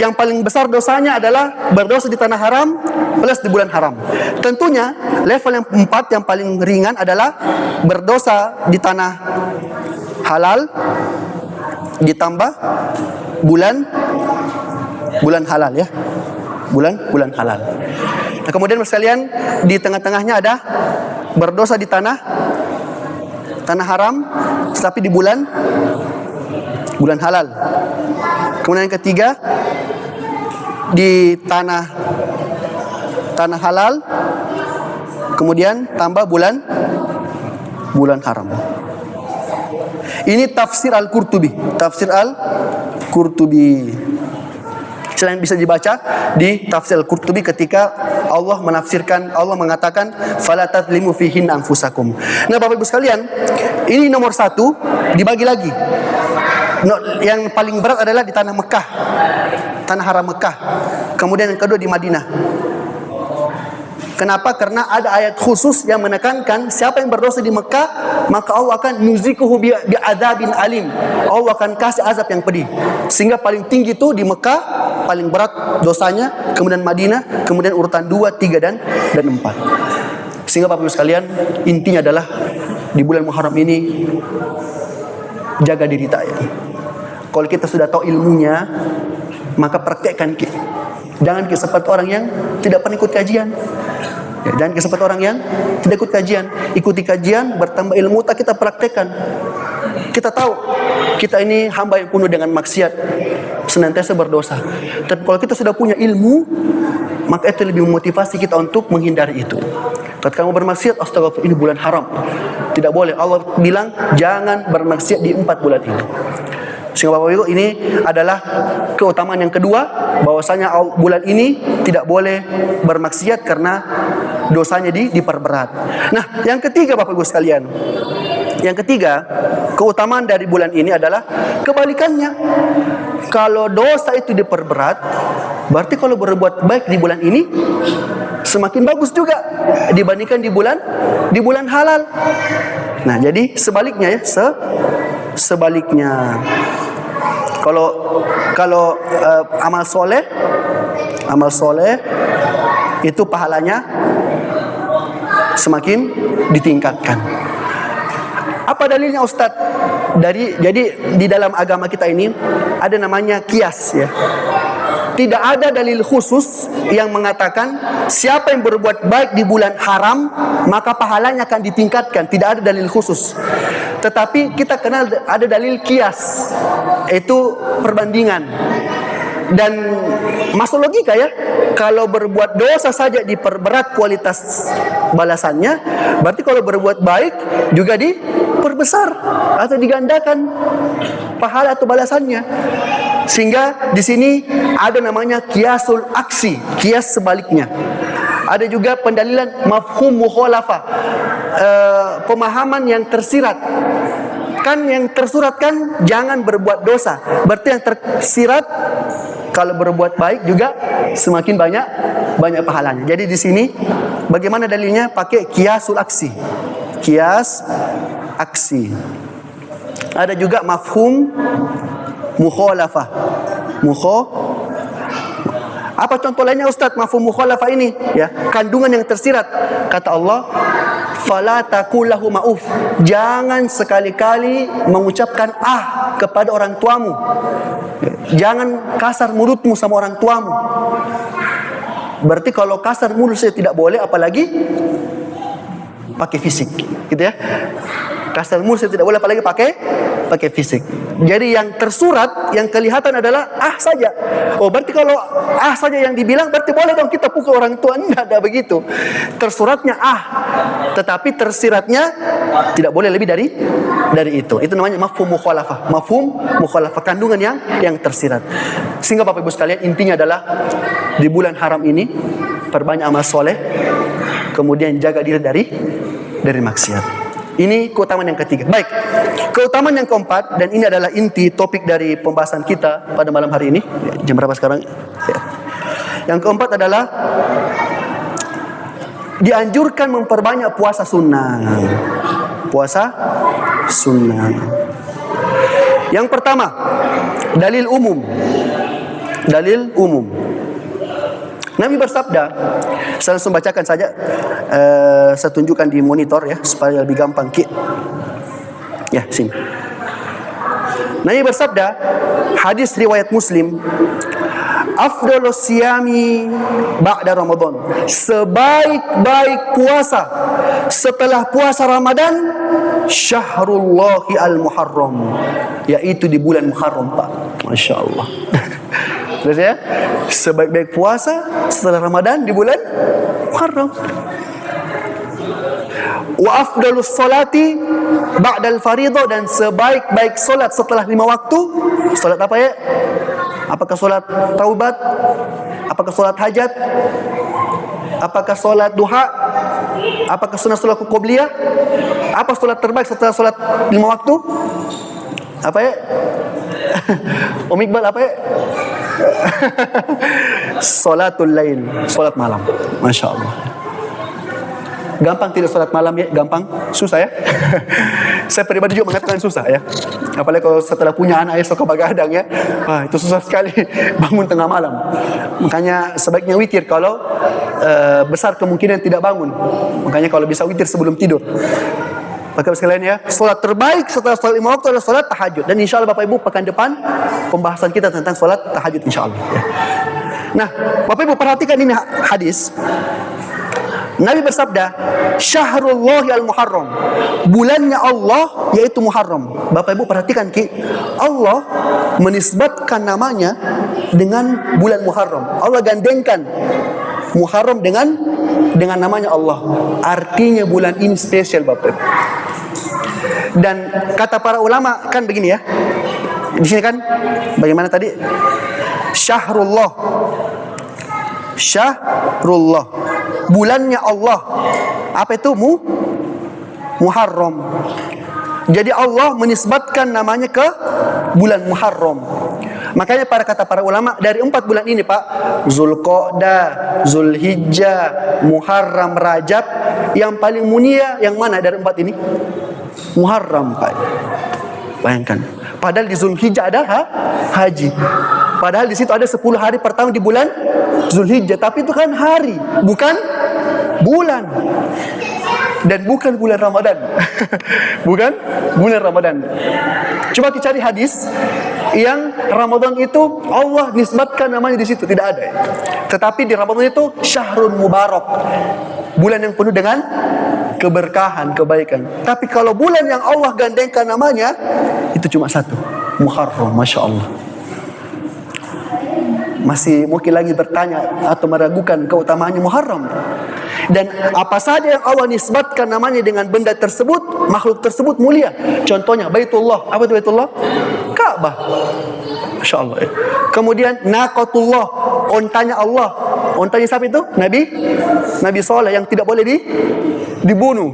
yang paling besar dosanya adalah berdosa di tanah haram plus di bulan haram. Tentunya level yang 4 yang paling ringan adalah berdosa di tanah halal ditambah bulan halal, ya. Bulan halal. Nah, kemudian sekalian, di tengah-tengahnya ada berdosa di tanah haram tapi di bulan halal. Kemudian yang ketiga di tanah halal kemudian tambah bulan haram. Ini tafsir Al-Qurtubi. Selain bisa dibaca di tafsir Al-Qurtubi ketika Allah mengatakan fala tadlimu fihin anfusakum. Nah, Bapak Ibu sekalian, ini nomor 1 dibagi lagi. Yang paling berat adalah di tanah Mekah, tanah haram Mekah. Kemudian yang kedua di Madinah. Kenapa? Karena ada ayat khusus yang menekankan siapa yang berdosa di Mekah, maka Allah akan nuzikuhu bi'adzabin alim. Allah akan kasih azab yang pedih. Sehingga paling tinggi itu di Mekah, paling berat dosanya, kemudian Madinah, kemudian urutan 2, 3 dan 4. Sehingga Bapak Ibu sekalian, intinya adalah di bulan Muharram ini jaga diri kita, ya. Kalau kita sudah tahu ilmunya, maka praktekkan. Jangan seperti orang yang tidak pernah ikut kajian. Ya, jangan seperti orang yang tidak ikut kajian. Ikuti kajian, bertambah ilmu, tak kita praktekkan. Kita tahu kita ini hamba yang penuh dengan maksiat, senantiasa berdosa. Tapi kalau kita sudah punya ilmu, maka itu lebih memotivasi kita untuk menghindari itu. Ketika kamu bermaksiat, astagfirullah, ini bulan haram, tidak boleh. Allah bilang jangan bermaksiat di 4 bulan ini. Sehingga Bapak Ibu, ini adalah keutamaan yang kedua, bahwasanya bulan ini tidak boleh bermaksiat karena dosanya diperberat. Nah, yang ketiga Bapak Ibu sekalian, Yang ketiga, keutamaan dari bulan ini adalah kebalikannya. Kalau dosa itu diperberat, berarti kalau berbuat baik di bulan ini semakin bagus juga dibandingkan di bulan halal. Nah, jadi sebaliknya ya, sebaliknya. Kalau amal soleh itu pahalanya semakin ditingkatkan. Apa dalilnya Ustadz? Jadi di dalam agama kita ini ada namanya kias ya. Tidak ada dalil khusus yang mengatakan siapa yang berbuat baik di bulan haram maka pahalanya akan ditingkatkan. Tidak ada dalil khusus. Tetapi kita kenal ada dalil kias, itu perbandingan. Dan masuk logika ya, kalau berbuat dosa saja diperberat kualitas balasannya, berarti kalau berbuat baik juga diperbesar atau digandakan pahala atau balasannya. Sehingga di sini ada namanya kiasul aksi, kias sebaliknya. Ada juga pendalilan mafhum mukhalafah, pemahaman yang tersirat. Kan yang tersurat kan jangan berbuat dosa. Berarti yang tersirat kalau berbuat baik juga semakin banyak pahalanya. Jadi di sini bagaimana dalilnya? Pakai kiasul aksi. Kias aksi. Ada juga mafhum mukhalafah. Apa contoh lainnya Ustaz mafhum mukhalafah ini? Ya, kandungan yang tersirat. Kata Allah, fala taqul lahu ma'uf. Jangan sekali-kali mengucapkan kepada orang tuamu. Jangan kasar mulutmu sama orang tuamu. Berarti kalau kasar mulut saya tidak boleh, apalagi pakai fisik, gitu ya. Kasar mulut saya tidak boleh, apalagi pakai fisik. Jadi yang tersurat, yang kelihatan adalah saja. Oh, berarti kalau saja yang dibilang, berarti boleh dong kita pukul orang tua. Enggak ada begitu. Tersuratnya tetapi tersiratnya tidak boleh lebih dari itu. Itu namanya mafhum mukhalafah. Mafhum mukhalafah, kandungan yang tersirat. Sehingga Bapak Ibu sekalian, intinya adalah di bulan haram ini perbanyak amal soleh, kemudian jaga diri dari maksiat. Ini keutamaan yang ketiga. Baik, keutamaan yang keempat, dan ini adalah inti topik dari pembahasan kita pada malam hari ini. Jam berapa sekarang? Ya. Yang keempat adalah dianjurkan memperbanyak puasa sunnah. Puasa sunnah. Yang pertama, dalil umum. Dalil umum. Nabi bersabda, saya langsung bacakan saja, saya tunjukkan di monitor ya supaya lebih gampang. Ya, sini. Nabi bersabda, hadis riwayat Muslim, afdhalus siyami ba'da Ramadan. Sebaik-baik puasa setelah puasa Ramadan, syahrullahi al-Muharram, yaitu di bulan Muharram, Pak. Masya Allah. Terus ya, sebaik-baik puasa setelah Ramadan di bulan Muharram. Wa afdalus salati ba'dal fardhu, dan sebaik-baik solat setelah 5 waktu. Solat apa ya? Apakah solat taubat? Apakah solat hajat? Apakah solat duha? Apakah sunah solat qobliyah? Apa solat terbaik setelah solat 5 waktu? Apa ya? Om Iqbal, apa ya? Salatul lail, solat malam. Masya Allah. Gampang tidak solat malam ya? Gampang? Susah ya? Saya pribadi juga mengatakan susah ya. Apalagi kalau setelah punya anak ya suka begadang ya. Itu susah sekali bangun tengah malam. Makanya sebaiknya witir kalau besar kemungkinan tidak bangun. Makanya kalau bisa witir sebelum tidur. Bapak Ibu sekalian ya, solat terbaik setelah solat 5 waktu adalah solat tahajud. Dan insya Allah Bapak Ibu pekan depan pembahasan kita tentang solat tahajud insya Allah ya. Nah, Bapak Ibu perhatikan ini hadis. Nabi bersabda, Syahrullahi al-Muharram, bulannya Allah yaitu Muharram. Bapak Ibu perhatikan Allah menisbatkan namanya dengan bulan Muharram. Allah gandengkan Muharram dengan namanya Allah. Artinya bulan ini spesial Bapak Ibu. Dan kata para ulama kan begini ya. Di sini kan bagaimana tadi? Syahrullah. Syahrullah. Bulannya Allah. Apa itu? Muharram. Jadi Allah menisbatkan namanya ke bulan Muharram. Makanya kata para ulama, dari 4 bulan ini Pak, Zulqa'dah, Zulhijjah, Muharram, Rajab, yang paling mulia yang mana dari 4 ini? Muharram Pak. Bayangkan. Padahal di Zulhijjah ada haji. Padahal di situ ada 10 hari pertama di bulan Zulhijjah, tapi itu kan hari, bukan bulan. Dan bukan bulan Ramadan. Bukan bulan Ramadan. Coba kita cari hadis yang Ramadan itu Allah nisbatkan namanya di situ, tidak ada. Tetapi di Ramadan itu Syahrul Mubarak, bulan yang penuh dengan keberkahan, kebaikan. Tapi kalau bulan yang Allah gandengkan namanya, itu cuma satu, Muharram. Masya Allah. Masih mungkin lagi bertanya atau meragukan keutamaannya Muharram. Dan apa saja yang Allah nisbatkan namanya dengan benda tersebut, makhluk tersebut mulia. Contohnya Baitullah. Apa itu Baitullah? Ka'bah. Masya Allah. Kemudian Naqatullah, ontanya Allah. Ontanya siapa itu? Nabi Saleh yang tidak boleh dibunuh.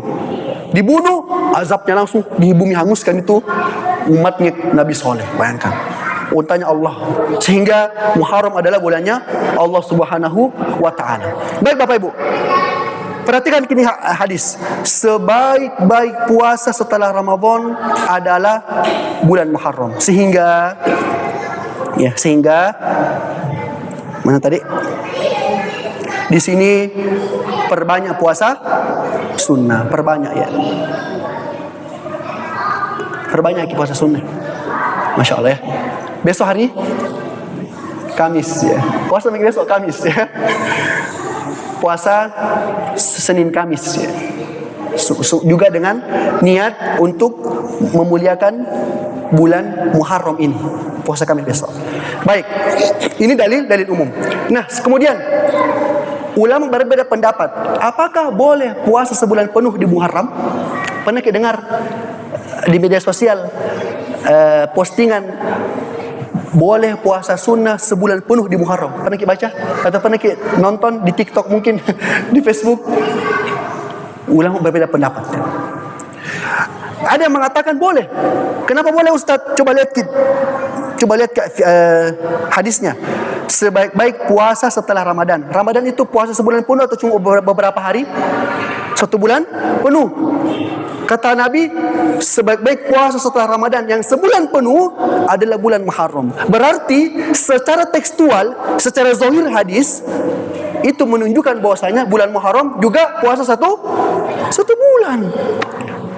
Dibunuh, azabnya langsung di bumi hanguskan itu umatnya Nabi Saleh. Bayangkan. Ontanya Allah. Sehingga Muharram adalah bulannya Allah Subhanahu wa ta'ala. Baik Bapak Ibu, perhatikan kini hadis. Sebaik-baik puasa setelah Ramadan adalah bulan Muharram. Sehingga mana tadi? Di sini perbanyak puasa sunnah, perbanyak ya. Perbanyak puasa sunnah. Masya Allah ya. Besok hari Kamis ya. Puasa besok Kamis ya. Puasa Senin Kamis ya. Juga dengan niat untuk memuliakan bulan Muharram ini. Puasa Kamis besok. Baik. Ini dalil umum. Nah, kemudian ulama berbeda pendapat. Apakah boleh puasa sebulan penuh di Muharram? Pernah kita dengar di media sosial postingan boleh puasa sunnah sebulan penuh di Muharram. Pernah kita baca? Atau pernah kita nonton di TikTok mungkin, di Facebook? Ulama berbeda pendapat. Ada yang mengatakan boleh. Kenapa boleh Ustaz? Coba lihat hadisnya. Sebaik-baik puasa setelah Ramadan. Ramadan itu puasa sebulan penuh atau cuma beberapa hari? 1 bulan penuh. Kata Nabi, sebaik-baik puasa setelah Ramadan yang sebulan penuh adalah bulan Muharram. Berarti secara tekstual, secara zahir hadis, itu menunjukkan bahwasanya bulan Muharram juga puasa satu bulan.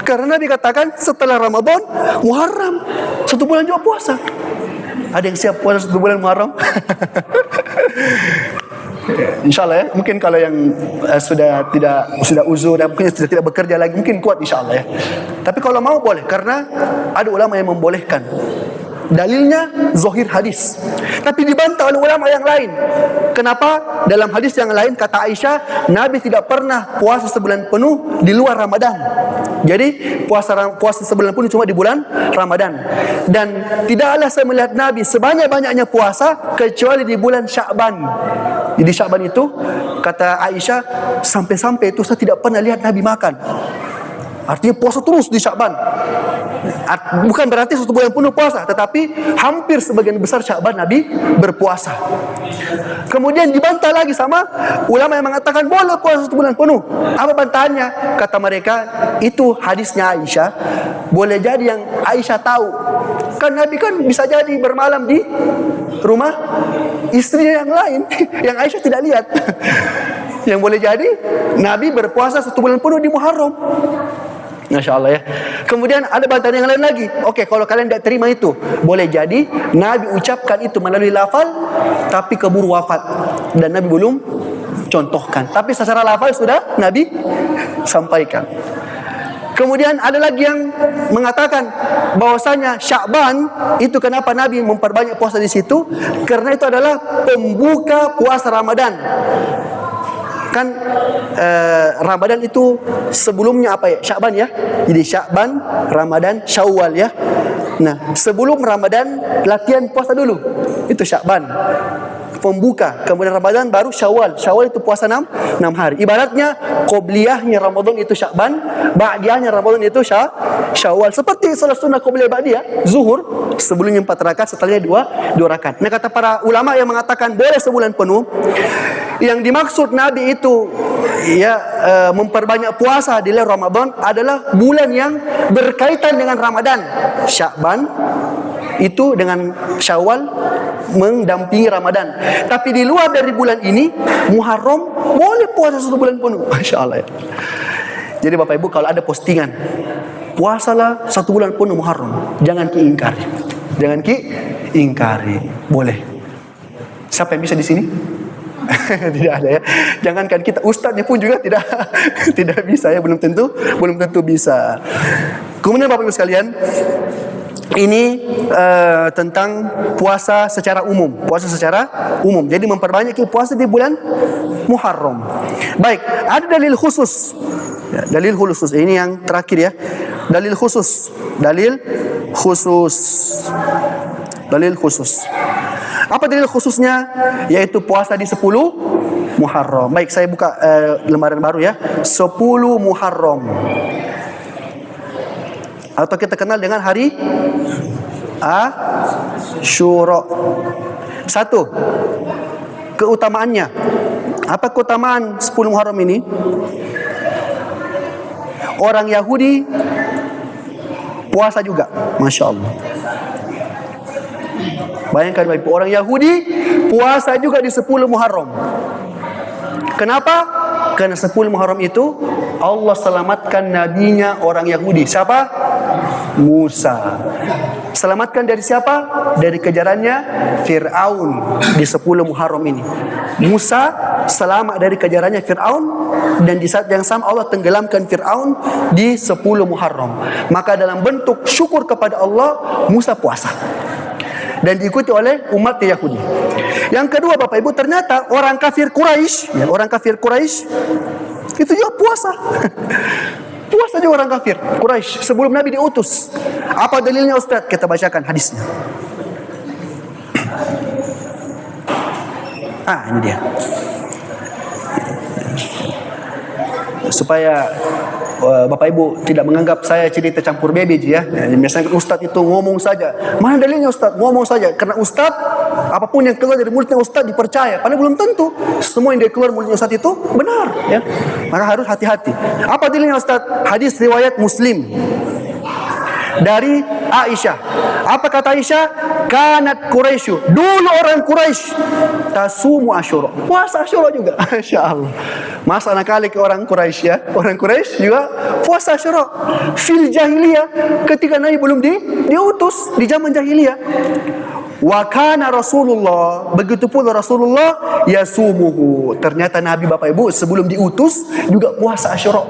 Karena Nabi katakan setelah Ramadan, Muharram 1 bulan juga puasa. Ada yang siap puasa 1 bulan Muharram? InsyaAllah ya. Mungkin kalau yang sudah uzur dan mungkin sudah tidak bekerja lagi, mungkin kuat insyaAllah ya. Tapi kalau mau boleh, karena ada ulama yang membolehkan. Dalilnya zahir hadis. Tapi dibantah oleh ulama yang lain. Kenapa? Dalam hadis yang lain kata Aisyah, Nabi tidak pernah puasa sebulan penuh di luar Ramadan. Jadi puasa sebulan penuh cuma di bulan Ramadan. Dan tidaklah saya melihat Nabi sebanyak-banyaknya puasa kecuali di bulan Sya'ban. Jadi Sya'ban itu kata Aisyah, sampai-sampai itu saya tidak pernah lihat Nabi makan. Artinya puasa terus di Sya'ban. Bukan berarti 1 bulan penuh puasa, tetapi hampir sebagian besar Sya'ban Nabi berpuasa. Kemudian dibantah lagi sama ulama yang mengatakan boleh puasa 1 bulan penuh. Apa bantahannya? Kata mereka, itu hadisnya Aisyah. Boleh jadi yang Aisyah tahu. Kan Nabi kan bisa jadi bermalam di rumah istri yang lain yang Aisyah tidak lihat. Yang boleh jadi Nabi berpuasa 1 bulan penuh di Muharram. Masya Allah ya. Kemudian ada bantahan yang lain lagi. Oke, kalau kalian tidak terima itu, boleh jadi Nabi ucapkan itu melalui lafal, tapi keburu wafat dan Nabi belum contohkan. Tapi secara lafal sudah Nabi sampaikan. Kemudian ada lagi yang mengatakan bahwasanya Sya'ban itu kenapa Nabi memperbanyak puasa di situ? Karena itu adalah pembuka puasa Ramadan. Kan Ramadan itu sebelumnya apa ya? Sya'ban ya. Jadi Sya'ban, Ramadan, Syawal ya. Nah, sebelum Ramadan latihan puasa dulu. Itu Sya'ban. pembuka, kemudian Ramadan baru Syawal. Syawal itu puasa 6 hari. Ibaratnya qobliyahnya Ramadan itu Sya'ban, ba'diyahnya Ramadan itu Syawal. Seperti salat sunnah qobliyah ba'diyah, zuhur sebelumnya 4 rakaat, setelahnya 2 rakaat. Nah, kata para ulama yang mengatakan boleh sebulan penuh, yang dimaksud Nabi itu memperbanyak puasa di bulan Ramadan adalah bulan yang berkaitan dengan Ramadan. Sya'ban itu dengan Syawal mendampingi Ramadan. Tapi di luar dari bulan ini, Muharram boleh puasa 1 bulan penuh. Masya Allah ya. Jadi Bapak Ibu, kalau ada postingan puasalah 1 bulan penuh Muharram, jangan diingkari. Jangan diingkari. Boleh. Siapa yang bisa di sini? Tidak ada ya. Jangankan kita, ustadznya pun juga tidak bisa ya, belum tentu bisa. Kemudian Bapak Ibu sekalian, ini tentang puasa secara umum. Puasa secara umum. Jadi memperbanyak puasa di bulan Muharram. Baik, ada dalil khusus. Ya, dalil khusus. Ini yang terakhir ya. Dalil khusus. Dalil khusus. Apa dalil khususnya? Yaitu puasa di 10 Muharram. Baik, saya buka lembaran baru ya. 10 Muharram. Atau kita kenal dengan hari Asyura. 1. Keutamaannya. Apa keutamaan 10 Muharram ini? Orang Yahudi puasa juga. Masya Allah. Bayangkan Bapak, orang Yahudi puasa juga di 10 Muharram. Kenapa? Karena 10 Muharram itu Allah selamatkan nabinya orang Yahudi. Siapa? Musa. Selamatkan dari siapa? Dari kejarannya Fir'aun di 10 Muharram ini. Musa selamat dari kejarannya Fir'aun, dan di saat yang sama Allah tenggelamkan Fir'aun di 10 Muharram. Maka dalam bentuk syukur kepada Allah, Musa puasa. Dan diikuti oleh umat Yahudi. Yang kedua Bapak Ibu, ternyata orang kafir Quraisy, itu juga puasa. Puasa juga orang kafir Quraisy sebelum Nabi diutus. Apa dalilnya Ustaz? Kita bacakan hadisnya. Ini dia. Supaya Bapak Ibu tidak menganggap saya cerita campur bebe ya. Biasanya Ustaz itu ngomong saja. Mana dalilnya Ustaz? Ngomong saja. Karena Ustaz, apapun yang keluar dari mulutnya Ustaz dipercaya. Padahal belum tentu semua yang dari keluar mulutnya Ustaz itu benar ya. Maka harus hati-hati. Apa dalilnya Ustaz? Hadis riwayat Muslim dari Aisyah. Apa kata Aisyah? Kanat Quraisy. Dulu orang Quraisy tasumu Asyura. Puasa Asyura juga. Masya Allah. Masa nakali ke orang Quraisy ya. Orang Quraisy juga puasa Asyura. Fil jahiliyah, ketika Nabi belum diutus di zaman jahiliyah. Wa kana Rasulullah, begitu pula Rasulullah yasumuhu. Ternyata Nabi Bapak Ibu sebelum diutus juga puasa Asyura.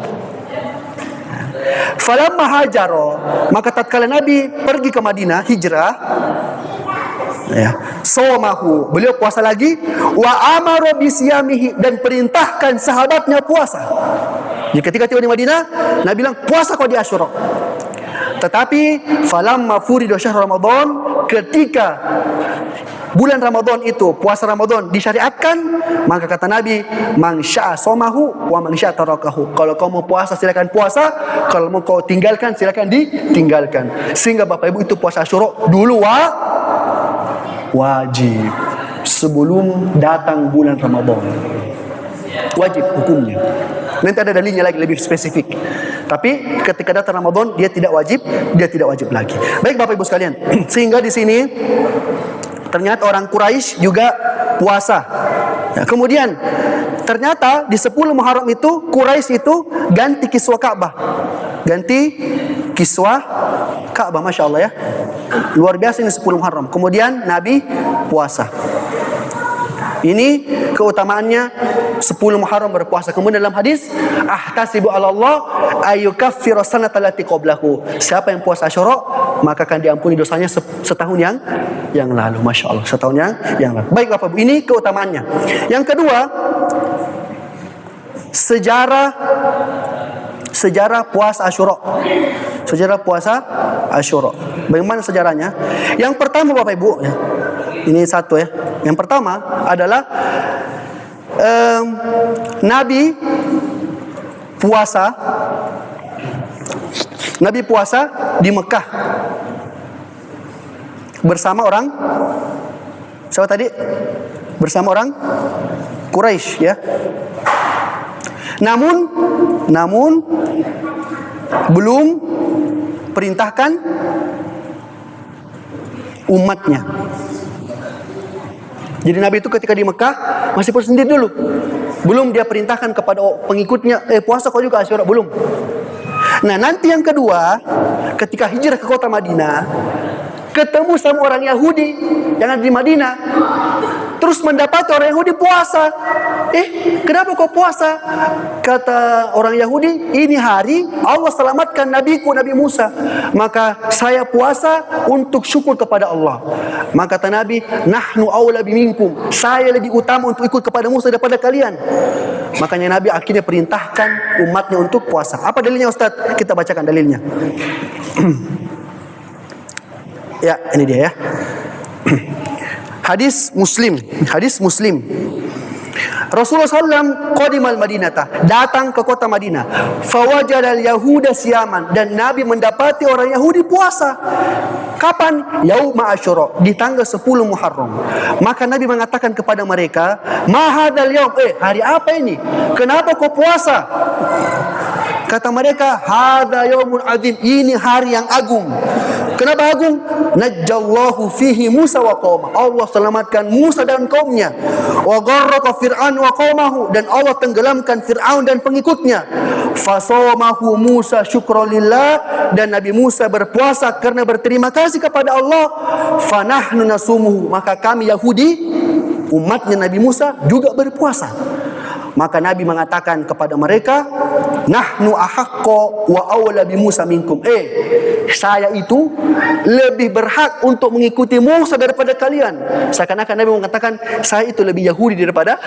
Falamma hajaro, maka tatkala Nabi pergi ke Madinah, hijrah ya, somahu, beliau puasa lagi, wa amara bisiyamihi, dan perintahkan sahabatnya puasa. Jadi ketika tiba di Madinah, Nabi bilang puasa kau di Asyura. Tetapi falamma furidu syahr Ramadan, ketika bulan Ramadan itu, puasa Ramadan disyariatkan, maka kata Nabi, man syaa somahu wa man syaa tarakahu. Kalau kau mau puasa silakan puasa, kalau mau kau tinggalkan silakan ditinggalkan. Sehingga Bapak Ibu itu puasa Asyura dulu wajib sebelum datang bulan Ramadan. Wajib hukumnya. Nanti ada dalilnya lagi lebih spesifik. Tapi ketika datang Ramadan dia tidak wajib lagi. Baik Bapak Ibu sekalian, sehingga di sini ternyata orang Quraisy juga puasa. Ya, kemudian ternyata di 10 Muharram itu Quraisy itu ganti kiswah Ka'bah. Masya Allah ya. Luar biasa ini 10 Muharram. Kemudian Nabi puasa. Ini keutamaannya 10 Muharram berpuasa. Kemudian dalam hadis, ahtasibu 'ala Allah ayyukaffiru sanata allati qablahu. Siapa yang puasa Asyura, maka akan diampuni dosanya setahun yang lalu. Masya Allah, setahun yang lalu. Baik Bapak Ibu, ini keutamaannya. Yang kedua, sejarah puasa Asyura. Sejarah puasa Asyura. Bagaimana sejarahnya? Yang pertama Bapak Ibu, ya, Ini satu ya. Yang pertama adalah Nabi puasa di Mekah bersama orang siapa tadi? Bersama orang Quraisy ya. Namun belum perintahkan umatnya. Jadi Nabi itu ketika di Mekah masih puasa sendiri dulu. Belum dia perintahkan kepada pengikutnya, puasa kau juga Asyura, belum. Nah, nanti yang kedua, ketika hijrah ke kota Madinah, ketemu sama orang Yahudi yang ada di Madinah, terus mendapati orang Yahudi puasa. Kenapa kau puasa? Kata orang Yahudi, ini hari Allah selamatkan nabiku Nabi Musa, maka saya puasa untuk syukur kepada Allah. Maka kata Nabi, nahnu aula biminkum, saya lebih utama untuk ikut kepada Musa daripada kalian. Makanya Nabi akhirnya perintahkan umatnya untuk puasa. Apa dalilnya Ustaz? Kita bacakan dalilnya. Ya, ini dia ya. Hadis Muslim. Rasulullah SAW qadimal Madinata, datang ke kota Madinah. Fawajadal Yahuda siyaman, dan Nabi mendapati orang Yahudi puasa. Kapan? Yauma Asyura, di tanggal 10 Muharram. Maka Nabi mengatakan kepada mereka, ma hadzal yaum, hari apa ini? Kenapa kau puasa? Kata mereka, hadza yaumun azim, ini hari yang agung. Kenapa agung? Najjallahu fihi Musa wa qaumah, Allah selamatkan Musa dan kaumnya. Wa gharraqa Fir'aun wa qaumahu, dan Allah tenggelamkan Fir'aun dan pengikutnya. Fasawmahu Musa syukralillah, dan Nabi Musa berpuasa karena berterima kasih kepada Allah. Fanahnu nasumuhu, maka kami Yahudi, umatnya Nabi Musa juga berpuasa. Maka Nabi mengatakan kepada mereka, nahnu ahaqqa wa awla bi Musa minkum. Saya itu lebih berhak untuk mengikuti Musa daripada kalian. Seakan-akan Nabi mengatakan, saya itu lebih Yahudi daripada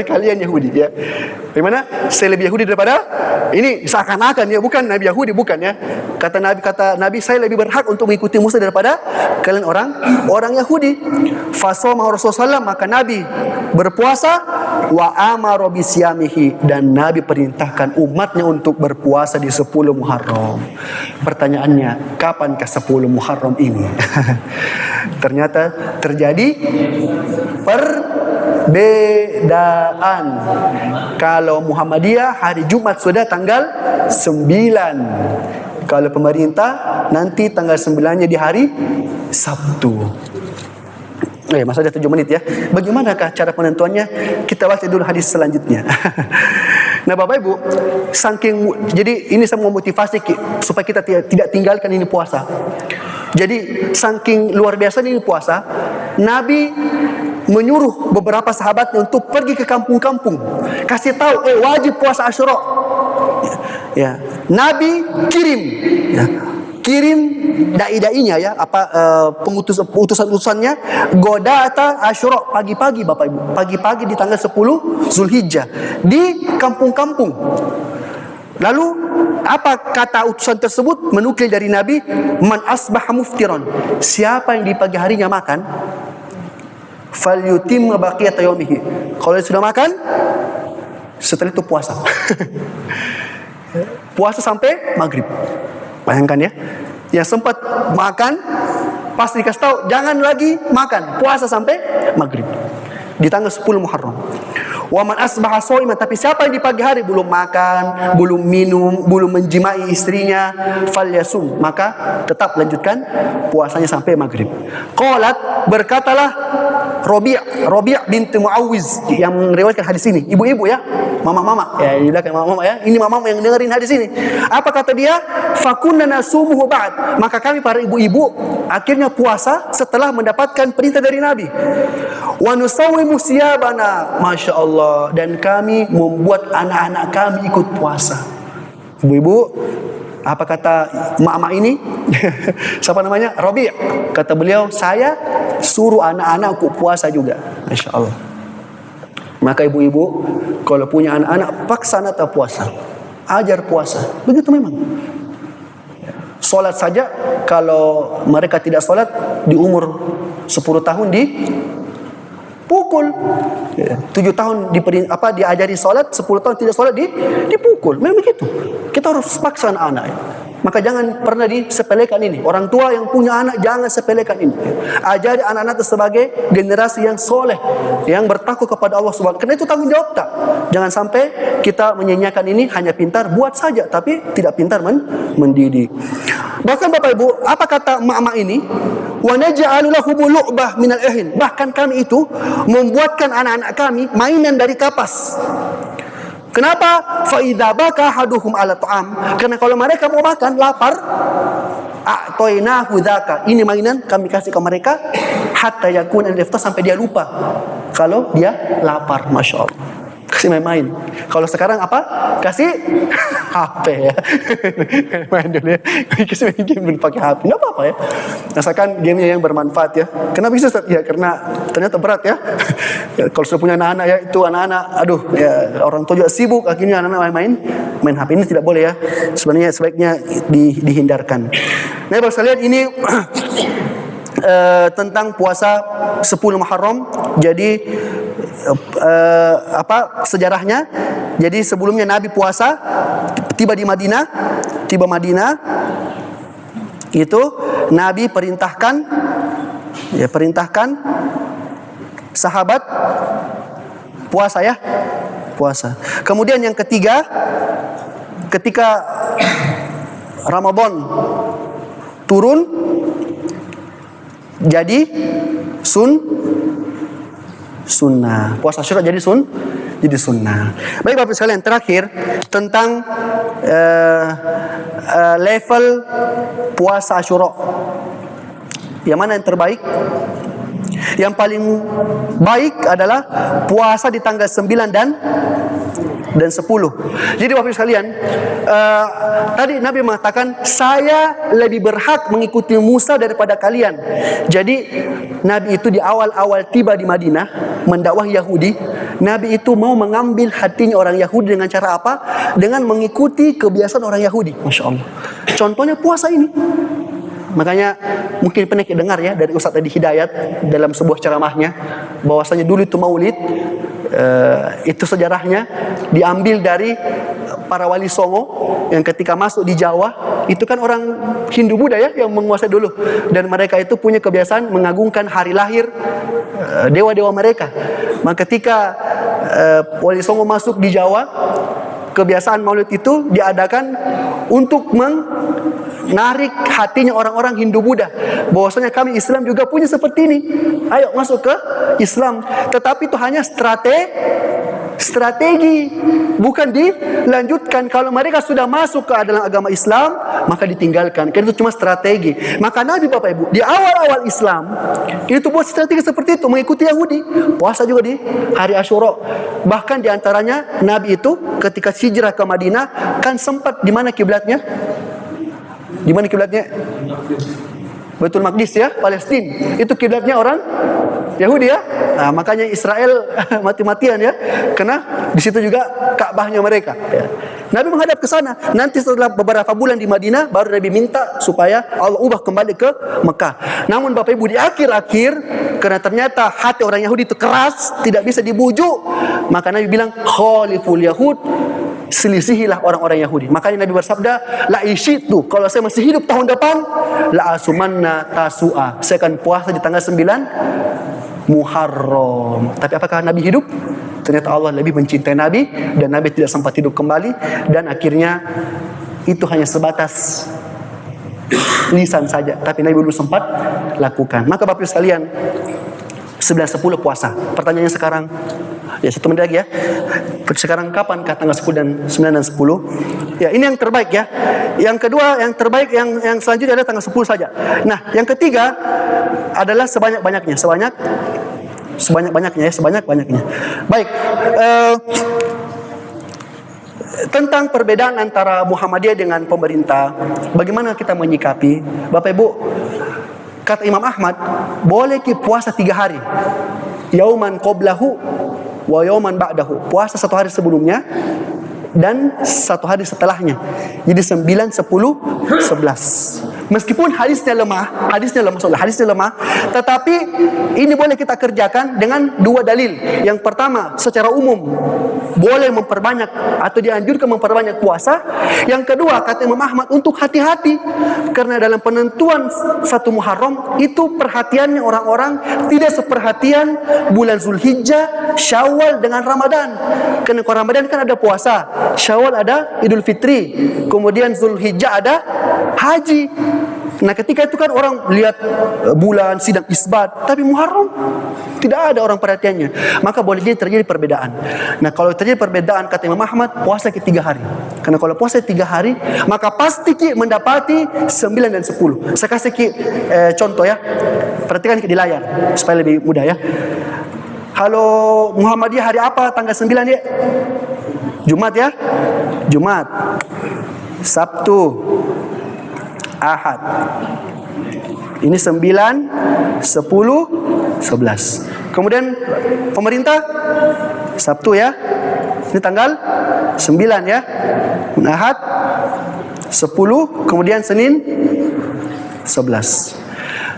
kalian Yahudi ya. Bagaimana? Saya lebih Yahudi daripada ini, seakan-akan ya, bukan Nabi Yahudi, bukan ya. Kata Nabi, saya lebih berhak untuk mengikuti Musa daripada kalian orang Yahudi. Fasoma Rasulullah, maka Nabi berpuasa, wa amara bisyamihi, dan Nabi perintahkan umatnya untuk berpuasa di 10 Muharram. Pertanyaannya, kapankah 10 Muharram ini? Ternyata terjadi perbedaan. Kalau Muhammadiyah hari Jumat sudah tanggal 9. Kalau pemerintah nanti tanggal 9-nya di hari Sabtu. Masa ada 7 menit ya. Bagaimanakah cara penentuannya? Kita baca dulu hadis selanjutnya. Nah Bapak Ibu, jadi ini saya mau motivasi supaya kita tidak tinggalkan ini puasa. Jadi saking luar biasa ini puasa, Nabi menyuruh beberapa sahabatnya untuk pergi ke kampung-kampung, kasih tahu, wajib puasa Asyura. Ya, Nabi kirim dai-dainya ya, utusan-utusannya godata Asyura pagi-pagi Bapak Ibu, pagi-pagi di tanggal 10 Zulhijjah di kampung-kampung. Lalu apa kata utusan tersebut? Menukil dari Nabi, man asbaha muftiran, siapa yang di pagi harinya makan, falyutim baqiyata yaumihi, kalau sudah makan setelah itu puasa. Puasa sampai maghrib. Bayangkan ya, yang sempat makan pas dikasih tahu jangan lagi makan, puasa sampai maghrib di tanggal 10 Muharram. Wa man asbaha sha'iman, tapi siapa yang di pagi hari belum makan, belum minum, belum menjimai istrinya, falyasum, maka tetap lanjutkan puasanya sampai maghrib. Qalat, berkatalah Rabi' binti Muawiz yang meriwayatkan hadis ini, ibu-ibu ya, mama-mama ya, di belakang mama-mama ya, ini mama yang dengerin hadis ini. Apa kata dia? Fakunna nasumuhu ba'd, maka kami para ibu-ibu akhirnya puasa setelah mendapatkan perintah dari Nabi. Wa nusawwimu siyabana, masya Allah, dan kami membuat anak-anak kami ikut puasa. Ibu-ibu, apa kata mak-mak ini? Siapa namanya? Rabi'. Kata beliau, saya suruh anak-anakku puasa juga. Masya Allah. Maka ibu-ibu, kalau punya anak-anak, paksa anak puasa, ajar puasa. Begitu memang. Solat saja, kalau mereka tidak solat di umur 10 tahun dipukul. 7 tahun diajari sholat, 10 tahun tidak sholat dipukul. Memang begitu. Kita harus paksa anak-anak. Maka jangan pernah disepelekan ini. Orang tua yang punya anak jangan sepelekan ini. Ajari anak-anak sebagai generasi yang soleh, yang bertakwa kepada Allah Subhanahu. Karena itu tanggung jawab tak. Jangan sampai kita menyanyiakan ini hanya pintar buat saja, tapi tidak pintar mendidik. Bahkan Bapak Ibu, apa kata mak-mak ini? Wa naj'alu lahum lu'bah minal ihin. Bahkan kami itu membuatkan anak-anak kami mainan dari kapas. Kenapa? Fa idza baka ahaduhum ala ta'am. Karena kalau mereka mau makan lapar, a'tainahu dzaka. Ini mainan kami kasih ke mereka hatta yakun al-iftar, sampai dia lupa kalau dia lapar. Masya Allah. Kasih main-main. Kalau sekarang apa? Kasih HP ya. Main dulu ya. Kasih main game dulu pakai HP. Nggak apa-apa ya. Asalkan gamenya yang bermanfaat ya. Kenapa bisa? Ya karena ternyata berat ya. Kalau sudah punya anak-anak ya, itu anak-anak, aduh ya, orang tua juga sibuk, akhirnya anak-anak main HP. Ini tidak boleh ya. Sebenarnya sebaiknya dihindarkan. Nah, Bapak sekalian, ini tentang puasa 10 Muharram. Jadi sejarahnya? Jadi sebelumnya Nabi puasa, tiba Madinah, itu Nabi perintahkan sahabat puasa ya, puasa. Kemudian yang ketiga, ketika Ramadan turun, jadi sunnah. Puasa Asyura jadi sunnah. Baik Bapak sekalian, terakhir tentang level puasa Asyura. Yang mana yang terbaik? Yang paling baik adalah puasa di tanggal 9 dan 10. Jadi Bapak sekalian, tadi Nabi mengatakan, saya lebih berhak mengikuti Musa daripada kalian. Jadi Nabi itu di awal-awal tiba di Madinah mendakwahi Yahudi. Nabi itu mau mengambil hatinya orang Yahudi dengan cara apa? Dengan mengikuti kebiasaan orang Yahudi. Masya Allah. Contohnya puasa ini. Makanya mungkin pernah kita dengar ya dari Ustaz Adi Hidayat dalam sebuah ceramahnya, bahwasanya dulu itu Maulid, itu sejarahnya diambil dari para wali Songo yang ketika masuk di Jawa, itu kan orang Hindu Buddha ya yang menguasai dulu, dan mereka itu punya kebiasaan mengagungkan hari lahir dewa-dewa mereka. Maka ketika wali Songo masuk di Jawa, kebiasaan Maulid itu diadakan untuk menarik hatinya orang-orang Hindu Buddha, bahwasanya kami Islam juga punya seperti ini, ayo masuk ke Islam. Tetapi itu hanya strategi, bukan dilanjutkan. Kalau mereka sudah masuk ke dalam agama Islam, maka ditinggalkan. Karena itu cuma strategi. Maka Nabi Bapak Ibu di awal-awal Islam itu buat strategi seperti itu, mengikuti Yahudi, puasa juga di hari Asyura. Bahkan diantaranya Nabi itu ketika hijrah ke Madinah kan sempat di mana kiblatnya? Di mana kiblatnya? Baitul Maqdis ya, Palestina. Itu kiblatnya orang Yahudi ya. Nah, makanya Israel mati-matian ya. Karena di situ juga Ka'bahnya mereka ya. Nabi menghadap ke sana. Nanti setelah beberapa bulan di Madinah baru Nabi minta supaya Allah ubah kembali ke Mekah. Namun Bapak Ibu di akhir-akhir, karena ternyata hati orang Yahudi itu keras, tidak bisa dibujuk, maka Nabi bilang khaliful Yahud, selisihilah orang-orang Yahudi. Makanya Nabi bersabda, la isyitu, kalau saya masih hidup tahun depan, la asumanna tasu'a, saya akan puasa di tanggal 9 Muharram. Tapi apakah Nabi hidup? Ternyata Allah lebih mencintai Nabi, dan Nabi tidak sempat hidup kembali, dan akhirnya itu hanya sebatas lisan saja, tapi Nabi belum sempat lakukan. Maka Bapak sekalian, 9-10 puasa. Pertanyaannya sekarang, ya 1 menit lagi ya. Sekarang kapan tanggal 10 dan 9 dan 10? Ya, ini yang terbaik ya. Yang kedua, yang terbaik yang selanjutnya adalah tanggal 10 saja. Nah, yang ketiga adalah sebanyak-banyaknya. Sebanyak-banyaknya. Baik. Tentang perbedaan antara Muhammadiyah dengan pemerintah, bagaimana kita menyikapi? Bapak Ibu, kata Imam Ahmad, boleh kita puasa 3 hari. Yauman qoblahu wa yauman ba'dahu. Puasa 1 hari sebelumnya dan 1 hari setelahnya. Jadi 9, 10, 11. Meskipun hadisnya lemah, tetapi ini boleh kita kerjakan dengan dua dalil. Yang pertama, secara umum boleh memperbanyak atau dianjurkan memperbanyak puasa. Yang kedua, kata Imam Ahmad, untuk hati-hati, karena dalam penentuan satu Muharram itu perhatiannya orang-orang tidak seperhatian bulan Zulhijjah, Syawal dengan Ramadan. Karena kalau Ramadan kan ada puasa, Syawal ada Idul Fitri, kemudian Zulhijjah ada haji. Nah ketika itu kan orang lihat bulan sidang isbat, tapi Muharram tidak ada orang perhatiannya. Maka boleh jadi terjadi perbedaan. Nah kalau terjadi perbedaan, kata Imam Ahmad, puasa ke 3 hari. Karena kalau puasa 3 hari, maka pasti ki mendapati 9 dan 10. Saya kasih ki contoh ya. Perhatikan ki di layar supaya lebih mudah ya. Kalau Muhammadiyah hari apa tanggal 9 ya? Jumat ya? Jumat, Sabtu, Ahad. Ini 9, 10, 11. Kemudian pemerintah Sabtu ya. Ini tanggal 9 ya. Ahad 10, kemudian Senin 11.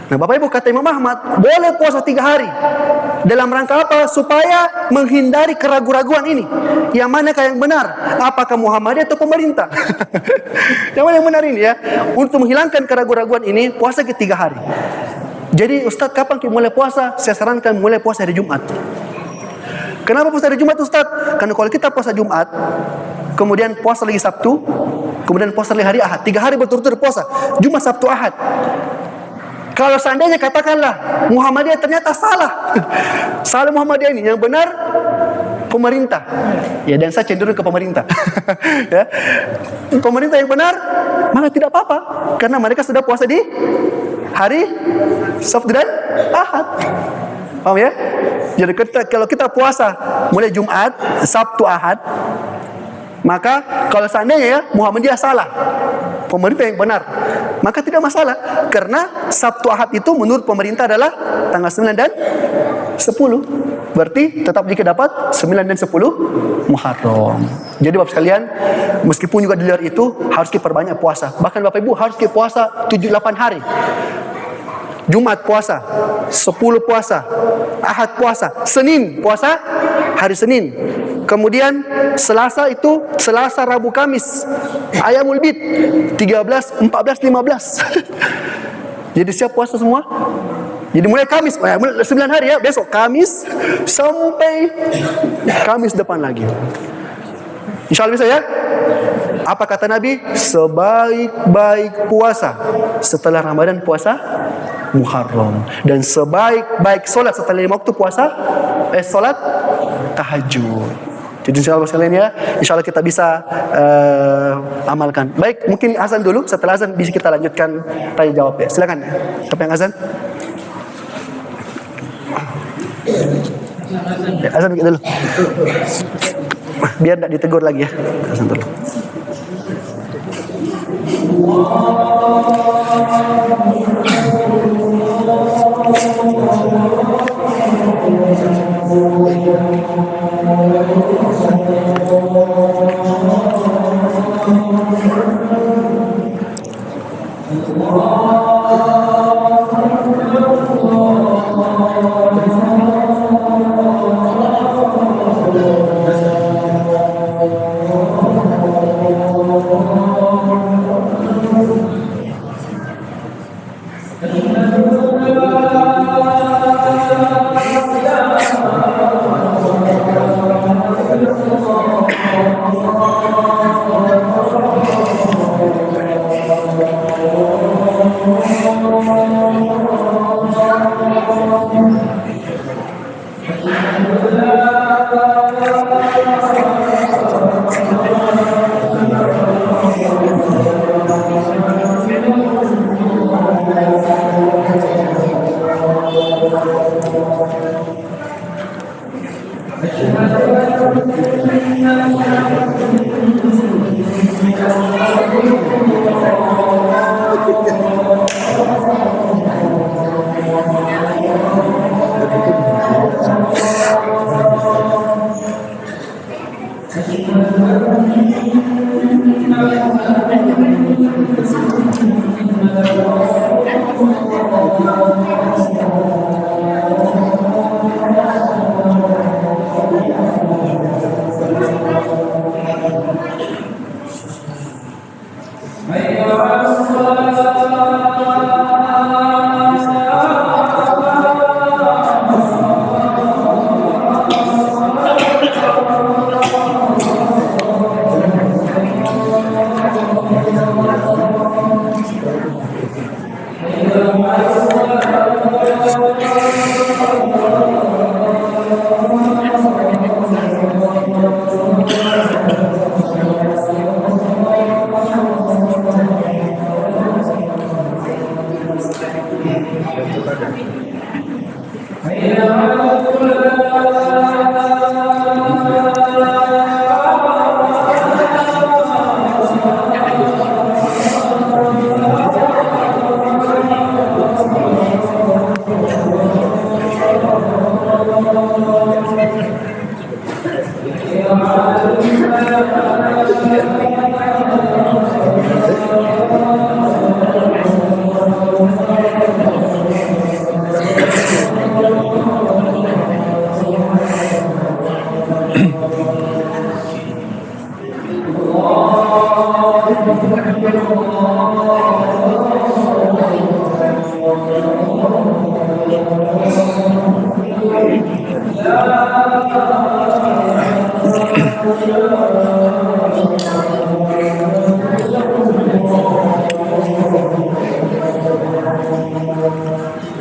Nah Bapak Ibu, kata Imam Ahmad, boleh puasa 3 hari. Dalam rangka apa? Supaya menghindari keraguan-raguan ini. Yang manakah yang benar? Apakah Muhammadiyah atau pemerintah? Yang mana yang benar ini ya? Untuk menghilangkan keraguan-raguan ini, puasa ke 3 hari. Jadi Ustaz, kapan kita mulai puasa? Saya sarankan mulai puasa hari Jumat. Kenapa puasa hari Jumat Ustaz? Karena kalau kita puasa Jumat, kemudian puasa lagi Sabtu, kemudian puasa lagi hari Ahad, 3 hari berturut-turut puasa. Jumat, Sabtu, Ahad. Kalau seandainya katakanlah Muhammadiyah ternyata salah, salah Muhammadiyah ini, yang benar pemerintah. Ya, dan saya cenderung ke pemerintah. Ya. Pemerintah yang benar, maka tidak apa-apa, karena mereka sudah puasa di hari Sabtu dan Ahad. Paham ya? Jadi kalau kita puasa mulai Jumat, Sabtu, Ahad, maka kalau seandainya ya Muhammadiyah salah, pemerintah yang benar, maka tidak masalah. Karena Sabtu Ahad itu menurut pemerintah adalah tanggal 9 dan 10. Berarti tetap jika dapat 9 dan 10 Muharram. Jadi Bapak sekalian, meskipun juga di luar itu harus kita perbanyak puasa. Bahkan Bapak Ibu harus kita puasa 7-8 hari. Jumat puasa, 10 puasa, Ahad puasa, Senin puasa hari Senin. Kemudian Selasa itu Selasa, Rabu, Kamis, Ayamul Bid 13, 14, 15. Jadi siap puasa semua. Jadi mulai Kamis, mulai 9 hari ya, besok Kamis sampai Kamis depan lagi. Insya Allah bisa ya. Apa kata Nabi? Sebaik-baik puasa setelah Ramadan puasa Muharram, dan sebaik-baik solat setelah 5 waktu puasa solat tahajud. Jadi insya Allah sekalian ya, insya Allah kita bisa amalkan. Baik, mungkin azan dulu. Setelah azan bisa kita lanjutkan tanya jawab ya. Silakan. Siapa yang azan? Ya, azan dulu. Biar tidak ditegur lagi ya. Azan dulu.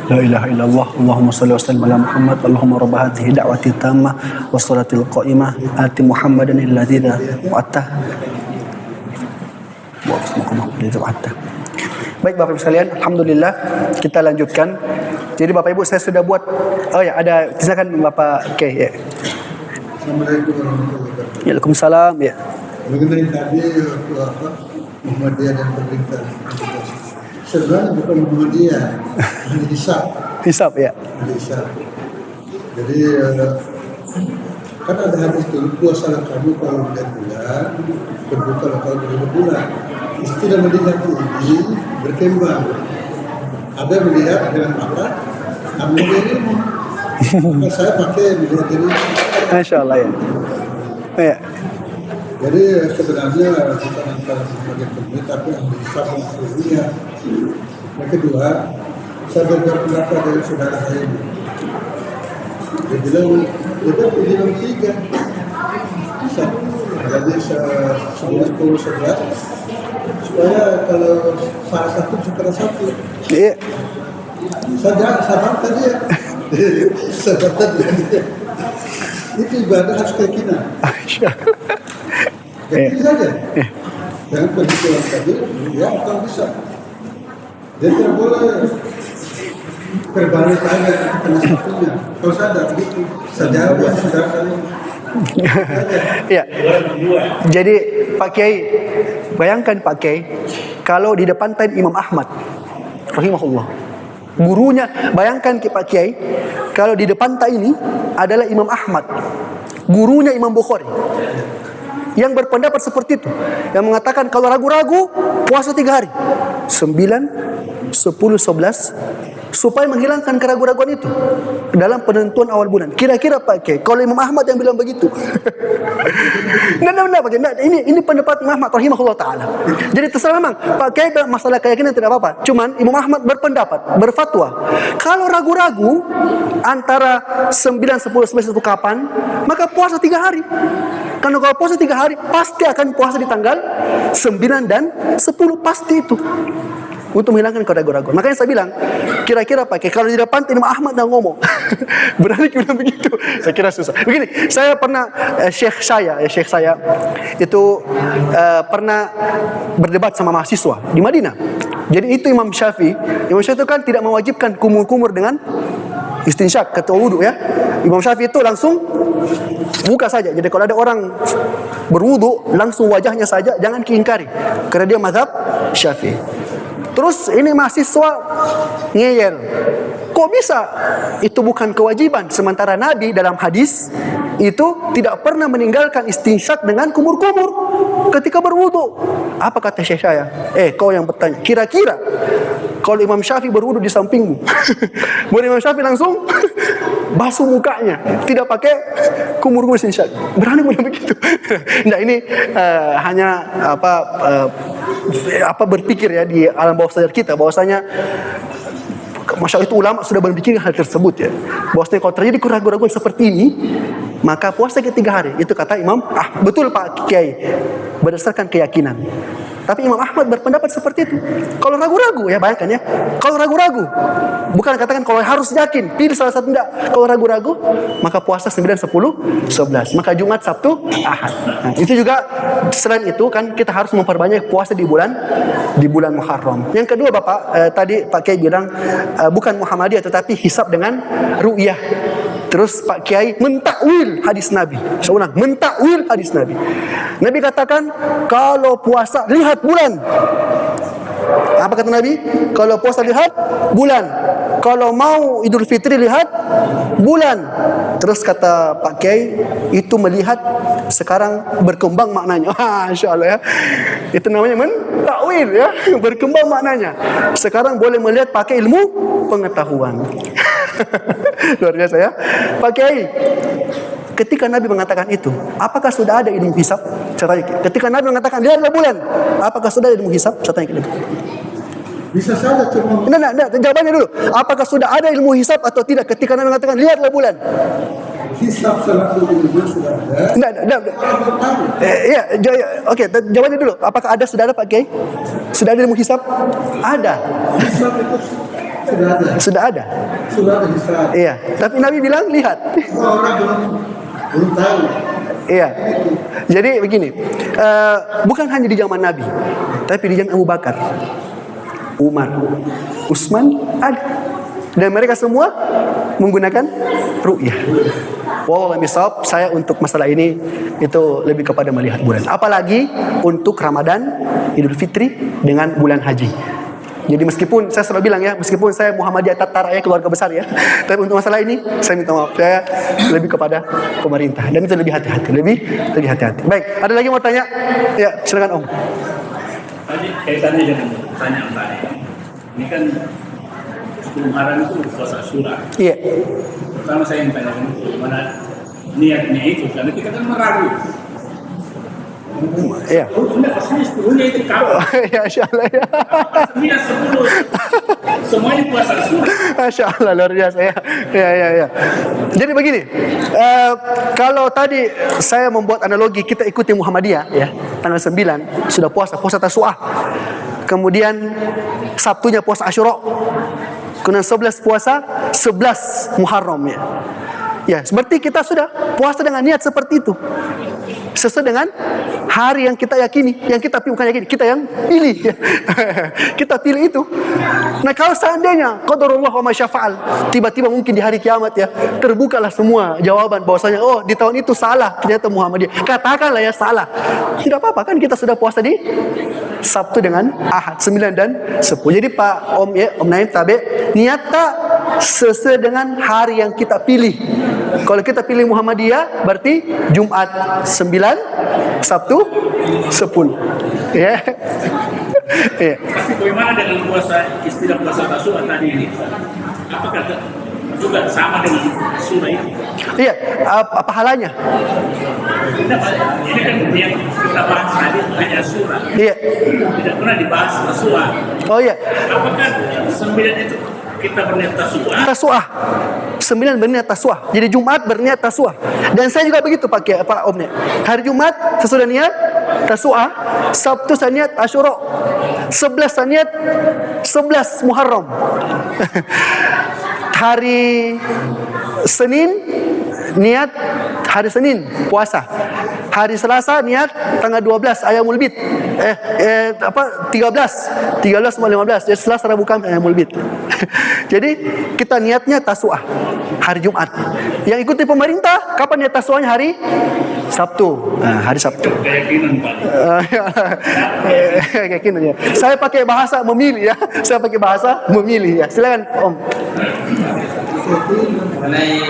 La ilaha illallah, Allahumma salli wa sallim ala Muhammad, Allahumma rabb hadhihi da'wati tammah wa salatil qa'imah, ati Muhammadan alladzi wa'ata. Baik Bapak Ibu sekalian, alhamdulillah kita lanjutkan. Jadi Bapak Ibu saya sudah buat, oh ya ada, silakan Bapak. Oke ya. Assalamualaikum warahmatullahi wabarakatuh. Waalaikumsalam ya. Mengenai tadi Muhammadiyah dan pemerintah. Sebenarnya bukan Muhammadiyah, ahli hisab. Hisab ya. Ahli hisab. Jadi kan ada hadis itu, puasalah kamu kalau melihat bulan, berbuka kalau melihat bulan. Istilah melihat ini berkembang. Ada melihat dengan mata, ada melihat ilmu. Maka saya pakai melihat ini. Masya Allah ya. Ya. Jadi sebenarnya bukan antara sebagai pemimpin, tapi ahli hisab yang seluruhnya. Yang kedua, saya berpendapat dari saudara saya ini. Dia bilang 3. Jadi 11 supaya kalau salah satu saudara satu. Iya. Saya bantah dia. Saya bantah dia. Itu ibadah harus keyakinan. Jadi saja. Jangan perhitungan tadi, ya akan bisa. Dia tidak boleh berbalik saja kena satunya. Kalau sadar begitu, saya jawab yang saudara tadi. Ya. Jadi Pak Kiai, bayangkan Pak Kiai, kalau di depan Imam Ahmad rahimahullah, gurunya, bayangkan Pak Kiai, kalau di depan ini adalah Imam Ahmad, gurunya Imam Bukhari, yang berpendapat seperti itu, yang mengatakan kalau ragu-ragu puasa 3 hari, 9, 10, 11, supaya menghilangkan keraguan-raguan itu dalam penentuan awal bulan. Kira-kira Pak Kiai, kalau Imam Ahmad yang bilang begitu, Pak Kiai, ini pendapat Imam Ahmad rahimahullah taala. Jadi terserah memang Pak Kiai masalah keyakinan tidak apa-apa. Cuman Imam Ahmad berpendapat, berfatwa, kalau ragu-ragu antara 9, 10, 11 itu kapan, maka puasa 3 hari. Karena kalau puasa 3 hari pasti akan puasa di tanggal 9 dan 10, pasti itu. Untuk menghilangkan keraguan-raguan. Makanya saya bilang, kira-kira Pak Kiai, kalau di depan Imam Ahmad dah ngomong, berani bilang begitu, saya kira susah. Begini, saya pernah Syekh saya itu pernah berdebat sama mahasiswa di Madinah. Jadi itu Imam Syafi'i itu kan tidak mewajibkan kumur-kumur dengan istinsyak ketua wudu ya. Imam Syafi'i itu langsung buka saja. Jadi kalau ada orang berwudu, langsung wajahnya saja, jangan diingkari, karena dia mazhab Syafi'i. Terus ini mahasiswa ngeyel, kok bisa? Itu bukan kewajiban. Sementara Nabi dalam hadis itu tidak pernah meninggalkan istinsyak dengan kumur-kumur ketika berwudu. Apa kata Syekh saya? Kau yang bertanya, kira-kira kalau Imam Syafi'i berwudu di sampingmu, boleh Imam Syafi'i langsung basuh mukanya, tidak pakai kumur-kumur istinsyak? Berani bilang begitu? Nah ini hanya berpikir ya di alam bawah sadar kita, bahwasanya Masya Allah itu ulama sudah berpikir hal tersebut ya, bahwasanya kalau terjadi keraguan-keraguan seperti ini, maka puasa 3 hari. Itu kata Imam betul Pak Kiai, berdasarkan keyakinan. Tapi Imam Ahmad berpendapat seperti itu. Kalau ragu-ragu ya, bayangkan ya, kalau ragu-ragu, bukan katakan kalau harus yakin, pilih salah satu, enggak. Kalau ragu-ragu, maka puasa 9, 10, 11. Maka Jumat, Sabtu, Ahad. Nah, itu juga selain itu kan kita harus memperbanyak puasa di bulan Muharram. Yang kedua Bapak, tadi Pak Kiai bilang bukan Muhammadiyah tetapi hisab dengan ru'yah. Terus Pak Kiai mentakwil hadis Nabi. Saya ulang, mentakwil hadis Nabi. Nabi katakan, kalau puasa lihat bulan. Apa kata Nabi? Kalau puasa lihat bulan. Kalau mau Idul Fitri lihat bulan. Terus kata Pak Kiai, itu melihat sekarang berkembang maknanya. Masya Allah ya. Itu namanya mentakwil ya, berkembang maknanya. Sekarang boleh melihat pakai ilmu pengetahuan. Luar biasa ya. Pak Kiai, ketika Nabi mengatakan itu, apakah sudah ada ilmu hisab? Ketika Nabi mengatakan lihatlah bulan, apakah sudah ada ilmu hisab? Saya tanya gitu. Bisa saja cuma. Nah, jawabannya dulu. Apakah sudah ada ilmu hisab atau tidak ketika Nabi mengatakan lihatlah bulan? Hisab selaku ilmu sudah ada. Iya, oke. Jawabannya dulu. Apakah sudah ada Pak Kiai? Sudah ada ilmu hisab? Ada. Hisab itu sudah ada. Sudah ada. Sudah ada hisab. Iya. Tapi Nabi bilang lihat. Orang belum tahu. Iya. Jadi begini, bukan hanya di zaman Nabi, tapi di zaman Abu Bakar, Umar, Utsman ada. Dan mereka semua menggunakan ru'yah. Wallahu a'lam. Saya untuk masalah ini itu lebih kepada melihat bulan. Apalagi untuk Ramadan, Idul Fitri dengan bulan haji. Jadi meskipun saya selalu bilang ya, meskipun saya Muhammadiyah Tatar ya, keluarga besar ya, tapi untuk masalah ini saya minta maaf, saya lebih kepada pemerintah dan itu lebih hati-hati, lebih hati-hati. Baik, ada lagi mau tanya? Ya, silakan Om. Tadi kaitannya dengan pertanyaan tadi. Ini kan sebelum Haram itu puasa Asyura. Iya. Pertama saya ingin tanyakan bagaimana niatnya itu, karena kita kan meragu. Iya. Sudah pastinya sepuluhnya itu kapan? Ya, Masya Allah ya. 9, 10 semuanya puasa Asyura. Masya Allah, luar biasa ya. Ya. Jadi begini, kalau tadi saya membuat analogi, kita ikuti Muhammadiyah ya, tanggal 9 sudah puasa Tasu'ah. Kemudian Sabtunya puasa Asyura. Kemudian 11 puasa 11 Muharram ya. Ya, seperti kita sudah puasa dengan niat seperti itu. Sesuai dengan hari yang kita yakini, yang kita bukan yakini, kita yang pilih. Kita pilih itu. Nah, kalau seandainya qadarullah wa ma syafa'al, tiba-tiba mungkin di hari kiamat ya, terbukalah semua jawaban bahwasanya oh, di tahun itu salah ternyata Muhammadiyah. Katakanlah ya salah. Tidak apa-apa kan kita sudah puasa di Sabtu dengan Ahad 9 dan 10. Jadi Pak Om ya, Om Naim tabe, niat tak sesuai dengan hari yang kita pilih. Kalau kita pilih Muhammadiyah berarti Jumat 9, Sabtu 10. Ya. Ya. Tapi bagaimana dengan istilah puasa Tasu'ah tadi ini? Apakah juga sama dengan surah itu? Iya, apa halanya? Ini kan yang kita bahas tadi hanya surah. Iya. Tidak pernah dibahas Tasu'ah. Oh iya. Apakah 9 itu kita berniat Tasu'ah? Tasu'ah. 9 berniat Tasu'ah. Jadi Jumat berniat Tasu'ah. Dan saya juga begitu pakai Pak Om. Hari Jumat sesudah niat Tasu'ah, Sabtu saya niat Asyura, 11 saya niat 11 Muharram. Hari Senin niat hari Senin puasa. Hari Selasa niat tanggal 12 Ayyamul Bid. 13 sama 15. Jadi Selasa Rabu Kamis Ayyamul Bid. Jadi kita niatnya Tasu'ah hari Jumat. Yang ikuti pemerintah kapan niat Tasu'ahnya? Hari Sabtu. Nah, hari Sabtu. Keyakinan Pak. Keyakinan ya. Saya pakai bahasa memilih ya. Saya pakai bahasa memilih ya. Silakan Om. Mengenai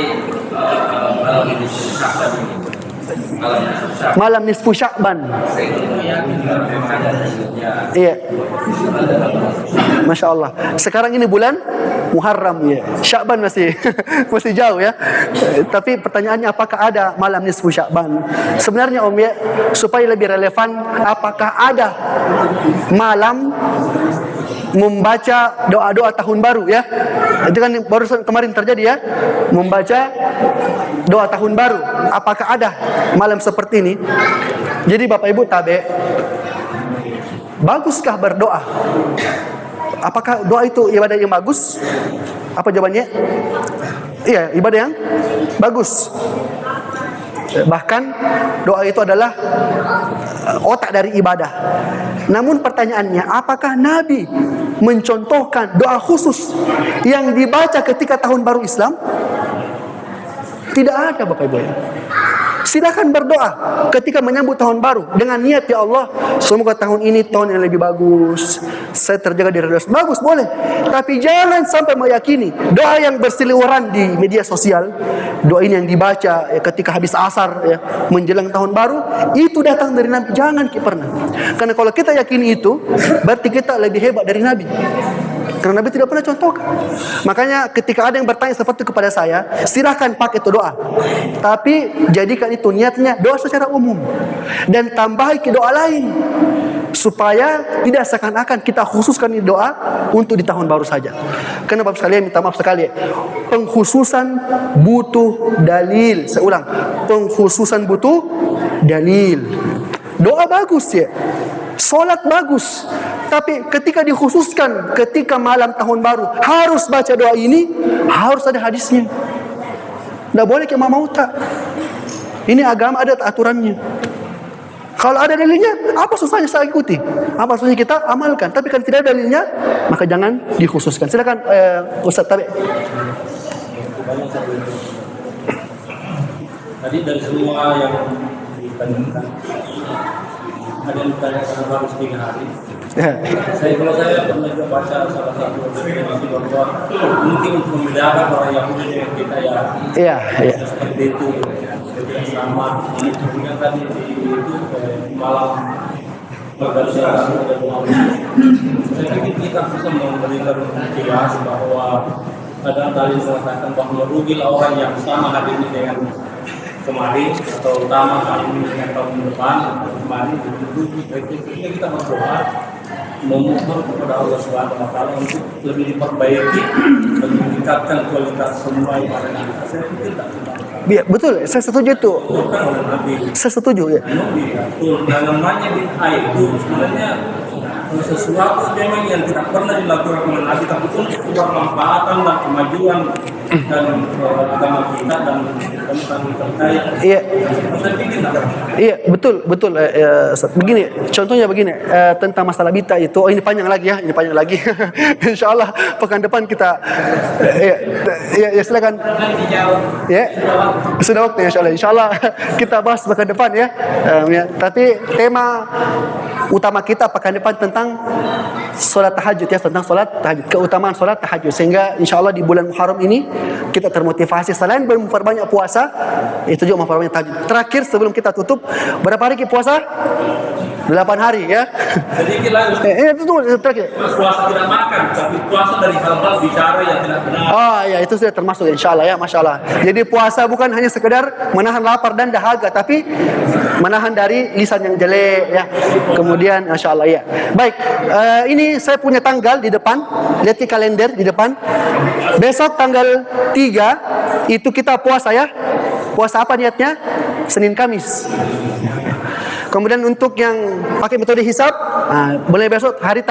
malam nisfu Sya'ban. Iya. Masya Allah. Sekarang ini bulan Muharram ya. Sya'ban masih masih jauh ya. Tapi pertanyaannya apakah ada malam nisfu Sya'ban? Sebenarnya Om ya, supaya lebih relevan, apakah ada malam membaca doa-doa tahun baru ya? Itu kan baru kemarin terjadi ya, membaca doa tahun baru. Apakah ada malam seperti ini? Jadi Bapak Ibu tabe, baguskah berdoa? Apakah doa itu ibadah yang bagus? Apa jawabannya? Iya, ibadah yang bagus. Bahkan doa itu adalah otak dari ibadah. Namun pertanyaannya, apakah Nabi mencontohkan doa khusus yang dibaca ketika tahun baru Islam? Tidak ada Bapak Ibu ya. Silakan berdoa ketika menyambut tahun baru dengan niat, ya Allah, semoga tahun ini tahun yang lebih bagus, saya terjaga dari dosa. Bagus, boleh. Tapi jangan sampai meyakini doa yang berseliweran di media sosial, doa ini yang dibaca ya, ketika habis asar ya, menjelang tahun baru, itu datang dari Nabi. Jangan pernah. Karena kalau kita yakini itu, berarti kita lebih hebat dari Nabi. Karena Nabi tidak pernah contohkan. Makanya ketika ada yang bertanya seperti kepada saya, silahkan pakai itu doa. Tapi jadikan itu niatnya doa secara umum. Dan tambahi ke doa lain. Supaya tidak seakan-akan kita khususkan ini doa untuk di tahun baru saja. Karena Bapak sekalian, minta maaf sekali, pengkhususan butuh dalil. Saya ulang, pengkhususan butuh dalil. Doa bagus ya, sholat bagus, tapi ketika dikhususkan ketika malam tahun baru harus baca doa ini, harus ada hadisnya. Tidak boleh kayak mau-tak. Ini agama, ada aturannya. Kalau ada dalilnya, apa susahnya saya ikuti? Apa susahnya kita amalkan? Tapi kalau tidak ada dalilnya, maka jangan dikhususkan. Silakan Ustaz Tabe. Tadi dari semua yang ditanyakan, ada yang ditanya harus 3 hari. Kalau saya pernah juga baca salah satu definisi bahwa mungkin untuk membedakan orang Yahudi dengan kita ya, seperti itu, tidak sama. Kemudian tadi di malam berbaca dan saya pikir kita bisa memberikan jelas bahwa ada dalil mengatakan bahwa merugilah orang yang sama hari ini dengan kemarin, atau utama kali ini dengan tahun depan, atau kemarin ketika kita berdoa memohon kepada Allah Subhanahu Wa Taala untuk lebih diperbaiki dan meningkatkan kualitas semua ibadah kita. Saya pikir tak benar. Ya, betul, saya setuju itu. Saya setuju ya. Betul, yang namanya bid'ah itu sebenarnya sesuatu memang yang tidak pernah dilakukan oleh Nabi, tapi untuk kebermanfaatan dan kemajuan dan agama kita dan terkait. Iya. Iya, betul. Begini, contohnya begini, tentang masalah bid'ah itu, ini panjang lagi ya, Insyaallah pekan depan kita ya silakan. Ya. Sudah waktunya insyaallah kita bahas pekan depan ya. Tapi tema utama kita pekan depan tentang solat tahajud ya, tentang solat tahajud, keutamaan solat tahajud, sehingga insyaallah di bulan Muharram ini kita termotivasi selain memperbanyak puasa, itu juga memperbanyak tahajud. Terakhir sebelum kita tutup, berapa hari kita puasa? 8 hari ya. Sedikit lagi. Itu terakhir. Puasa tidak makan, tapi puasa dari hal-hal bicara yang tidak benar. Oh ya, itu sudah termasuk insyaallah ya, masyaallah. Jadi puasa bukan hanya sekedar menahan lapar dan dahaga, tapi menahan dari lisan yang jelek ya. Kemudian insyaallah ya. Baik, ini saya punya tanggal di depan. Lihat di kalender di depan. Besok tanggal 3 itu kita puasa ya. Puasa apa niatnya? Senin Kamis. Kemudian untuk yang pakai metode hisab, boleh besok hari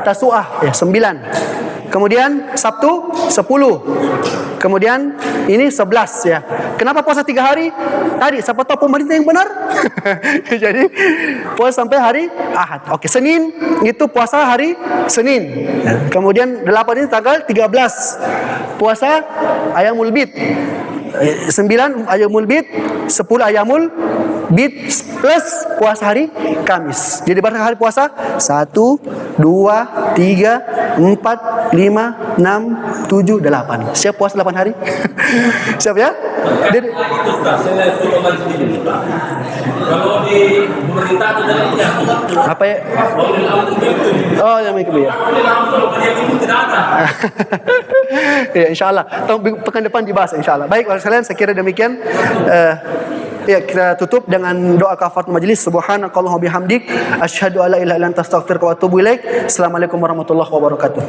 Tasu'ah ya, 9. Kemudian Sabtu 10. Kemudian ini 11 ya. Kenapa puasa 3 hari? Tadi siapa tahu pemerintah yang benar. Jadi puasa sampai hari Ahad. Oke, Senin itu puasa hari Senin. Kemudian 8 ini tanggal 13. Puasa Ayamul Bid. 9 Ayamul Bid, 10 Ayamul Bid plus puasa hari Kamis. Jadi berapa hari puasa? 1, 2, 3, 4, 5, 6, 7, 8. Siap puasa 8 hari? Siap ya? Jadi itu saya potongkan sedikit. Kalau di pemerintah ada dalilnya. apa ya? Oh, yang itu ya. Ya, insyaallah. Pekan depan dibahas insyaallah. Baik, sekalian, saya kira demikian. Ya, kita tutup dengan doa kafaratul majelis. Subhanakallahumma bihamdik, asyhadu alla ilaha illa anta, astaghfiruka wa atubu ilaik. Assalamualaikum warahmatullahi wabarakatuh.